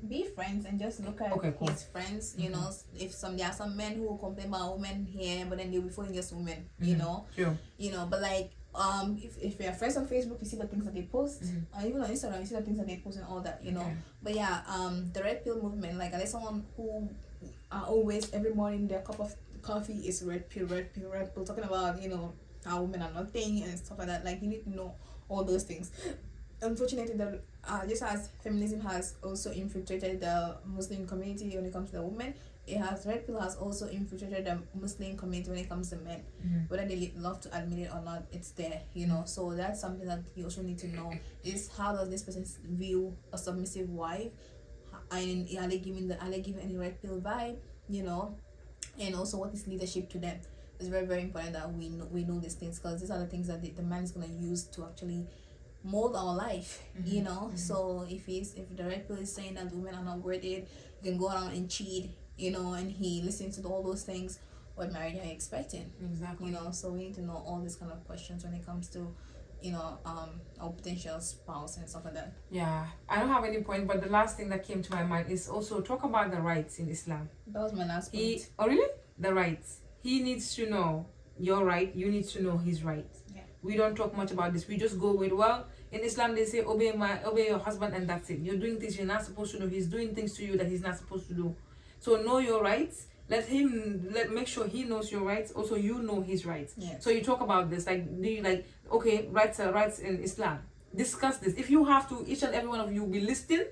be friends and just look at his friends. You know, if there are some men who complain about women here, but then they'll be following just women. You know. Sure. You know, but like if you're friends on Facebook, you see the things that they post. Even on Instagram, you see the things that they post and all that. You know. But yeah, the red pill movement, like there's someone who are always every morning their cup of coffee is red pill, talking about, you know, how women are nothing and stuff like that. Like, you need to know all those things. Unfortunately, just as feminism has also infiltrated the Muslim community when it comes to the women, red pill has also infiltrated the Muslim community when it comes to men. Whether they love to admit it or not, it's there, you know. So that's something that you also need to know, is how does this person view a submissive wife, and are they giving any red pill vibe, you know, and also what is leadership to them. It's very, very important that we know these things, because these are the things that the man is going to use to actually mold our life, you know. So if the red pill is saying that women are not worth it, you can go around and cheat, you know, and he listens to all those things, what marriage are you expecting? Exactly. You know, so we need to know all these kind of questions when it comes to, you know, our potential spouse and stuff like that. Yeah, I don't have any point, but the last thing that came to my mind is also talk about the rights in Islam. That was my last point. Oh really? The rights. He needs to know your right, you need to know his right. Yeah. We don't talk much about this. We just go with, well, in Islam they say obey your husband and that's it. You're doing things you're not supposed to do. He's doing things to you that he's not supposed to do. So know your rights. Make sure he knows your rights. Also, you know his rights. Yeah. So you talk about this. Like, do you okay, rights in Islam. Discuss this. If you have to, each and every one of you be listing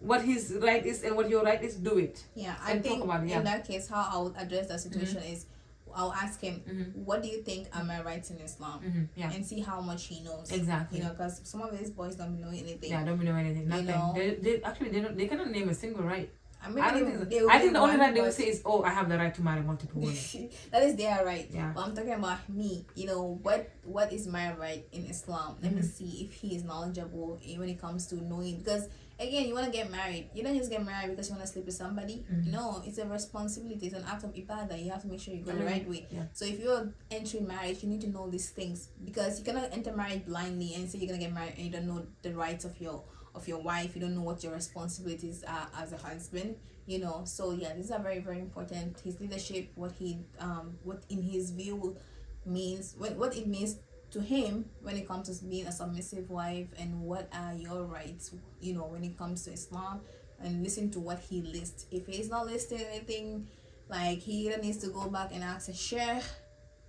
what his right is and what your right is, do it. Yeah, I think in that case, how I would address the situation is, I'll ask him, what do you think are my rights in Islam? Yeah. And see how much he knows. Exactly. You know, because some of these boys don't know anything. Yeah, don't know anything. Nothing. You know? They cannot name a single right. I mean, I think the only right they will say is, oh, I have the right to marry multiple women. That is their right. Yeah. But I'm talking about me. You know, what is my right in Islam? Let me see if he is knowledgeable when it comes to knowing, because again, you want to get married. You don't just get married because you want to sleep with somebody. No, it's a responsibility. It's an act of ibadah. You have to make sure you go the right way. Yeah. So if you're entering marriage, you need to know these things, because you cannot enter marriage blindly and say you're gonna get married and you don't know the rights of your wife. You don't know what your responsibilities are as a husband. So yeah, these are very, very important. His leadership, what in his view means, what it means to him when it comes to being a submissive wife, and what are your rights, when it comes to Islam, and listen to what he lists. If he's not listing anything, like, he either needs to go back and ask a sheikh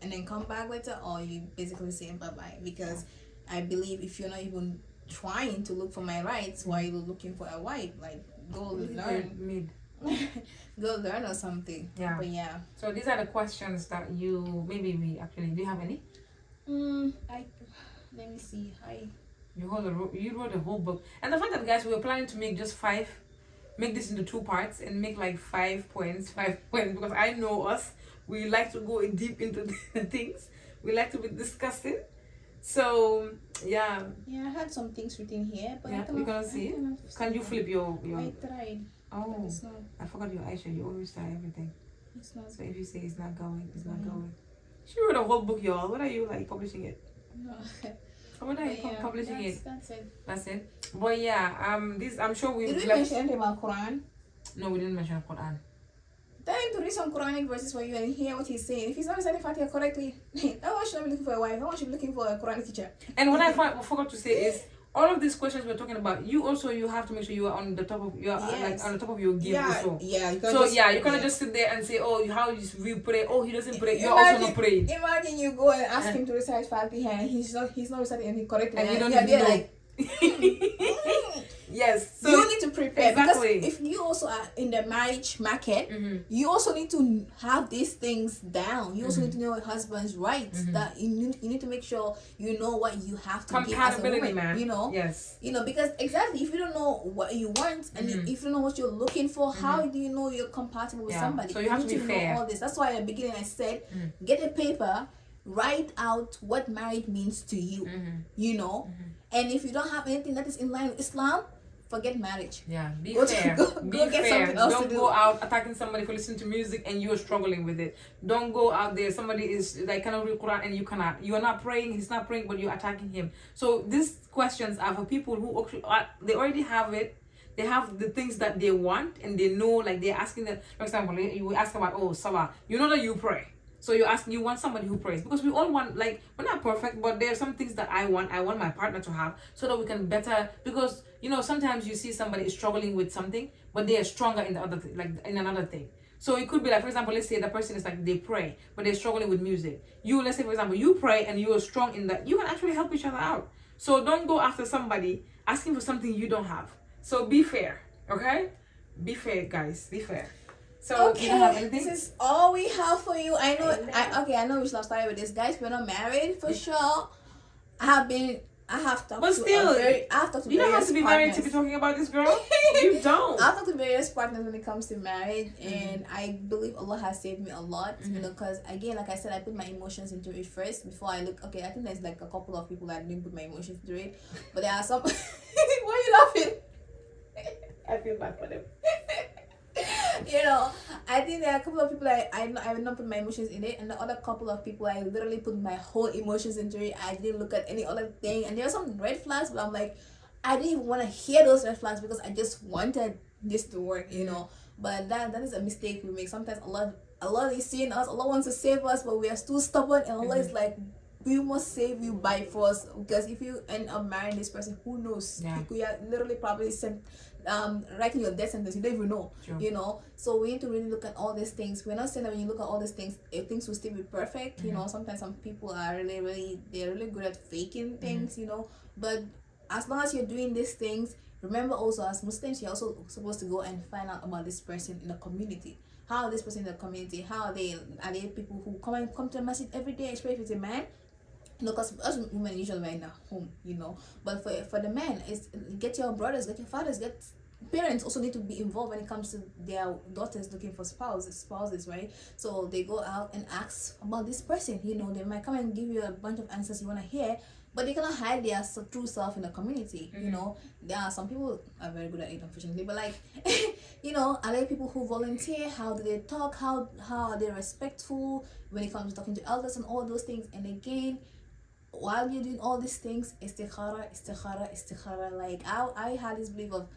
and then come back later, or you basically say bye-bye, because I believe if you're not even trying to look for my rights, why are you looking for a wife? Like, go learn. Go learn or something. Yeah. But yeah. So these are the questions that do you have any? Let me see. You wrote a whole book, and the fact that, guys, we were planning to make just make this into 2 parts and make like 5 points, because I know us, we like to go deep into the things, we like to be discussing. So yeah, I had some things written here, but we're gonna see. Can you flip your I tried. Oh, I forgot your eyeshadow. You always try everything. It's not. So if you say it's not going, it's not going. She wrote a whole book, y'all. What are you, like, publishing it? No. What are you publishing it? That's it. That's it. But yeah, this, I'm sure Did we mention anything about Quran? No, we didn't mention Quran. Tell him to read some Quranic verses for you and hear what he's saying. If he's not reciting Fatiha correctly, that one should not be looking for a wife. That one should be looking for a Quranic teacher. And what I forgot to say is, all of these questions we're talking about, you have to make sure you are on the top of your game also. Yeah. You cannot just sit there and say, oh, how we pray. Oh, he doesn't pray. You're also not praying. Imagine you go and ask him to recite Fatiha and he's not reciting anything correctly. And you don't even know. Like, yes, so you need to prepare, exactly. Because if you also are in the marriage market, you also need to have these things down. You also need to know your husband's rights. That you need to make sure you know what you have to give as a woman. Man. Yes. Because exactly, if you don't know what you want and if you don't know what you're looking for, how do you know you're compatible with somebody? So you have to be fair. Know all this. That's why at the beginning I said, get a paper, write out what marriage means to you. And if you don't have anything that is in line with Islam, forget marriage. Yeah, be fair. Be fair. Don't go out attacking somebody for listening to music and you're struggling with it. Don't go out there, somebody is like cannot read Quran and you cannot. You are not praying, he's not praying, but you're attacking him. So these questions are for people who actually they already have it. They have the things that they want and they know, like they're asking that. For example, you ask about Salah. You know that you pray. So you want somebody who prays, because we all want, like, we're not perfect, but there are some things that I want my partner to have, so that we can better, because sometimes you see somebody is struggling with something, but they are stronger in the other thing, like in another thing. So it could be like, for example, let's say the person is like, they pray, but they're struggling with music. Let's say, for example, you pray and you are strong in that, you can actually help each other out. So don't go after somebody asking for something you don't have. So be fair, okay? Be fair, guys, be fair. So okay, you don't have anything? This is all we have for you. I know we should have started with this, guys. We're not married for sure. I have talked but still, I have talked to you don't have to be married to be talking about this, girl. You don't. I've talked to various partners when it comes to marriage, and I believe Allah has saved me a lot. Because again, like I said, I put my emotions into it first before I look. Okay, I think there's like a couple of people that didn't put my emotions into it, but there are some. Why are you laughing? I feel bad for them. I think there are a couple of people I will not put my emotions in it, and the other couple of people I literally put my whole emotions into it. I didn't look at any other thing, and there are some red flags, but I'm like, I didn't even want to hear those red flags because I just wanted this to work, But that is a mistake we make. Sometimes Allah is seeing us, Allah wants to save us, but we are too stubborn, and Allah is like, we must save you by force, because if you end up marrying this person, who knows? Yeah. You are literally probably writing your death sentence. You don't even know. Sure. So we need to really look at all these things. We're not saying that when you look at all these things, things will still be perfect. Sometimes some people are they're really good at faking things. But as long as you're doing these things, remember also, as Muslims, you're also supposed to go and find out about this person in the community. How this person in the community, are they people who come to the masjid every day, especially if it's a man? Because us women usually we're in the home, But for the men, it's get your brothers, get your fathers, get parents also need to be involved when it comes to their daughters looking for spouses, right? So they go out and ask about this person. They might come and give you a bunch of answers you want to hear, but they cannot hide their true self in the community. You know, there are some people are very good at it, unfortunately, but like you know, are there people who volunteer? How do they talk? How are they respectful when it comes to talking to elders and all those things? And again, while you're doing all these things, istikhara. Like I had this belief of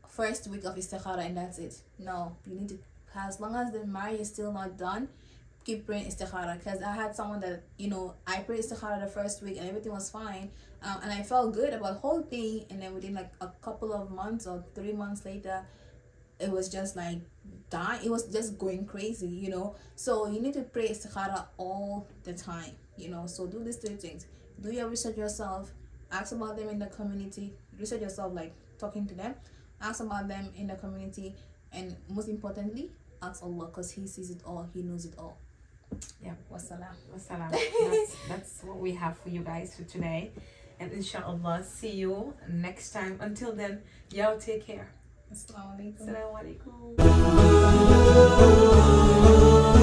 first week of istikhara and that's it. No, you need to, as long as the marriage is still not done, keep praying istikhara. Because I had someone that, you know, I prayed istikhara the first week and everything was fine, and I felt good about the whole thing, and then within like a couple of months or 3 months later, it was just like dying. It was just going crazy, you know. So you need to pray istikhara all the time, you know. So do these 3 things. Do your research yourself, ask about them in the community, research yourself, like talking to them, ask about them in the community, and most importantly, ask Allah, because He sees it all, He knows it all. Yeah. Wassalam. That's what we have for you guys for today, and inshallah see you next time. Until then, y'all take care. Assalamu alaikum. Assalamu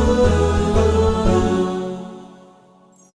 alaikum.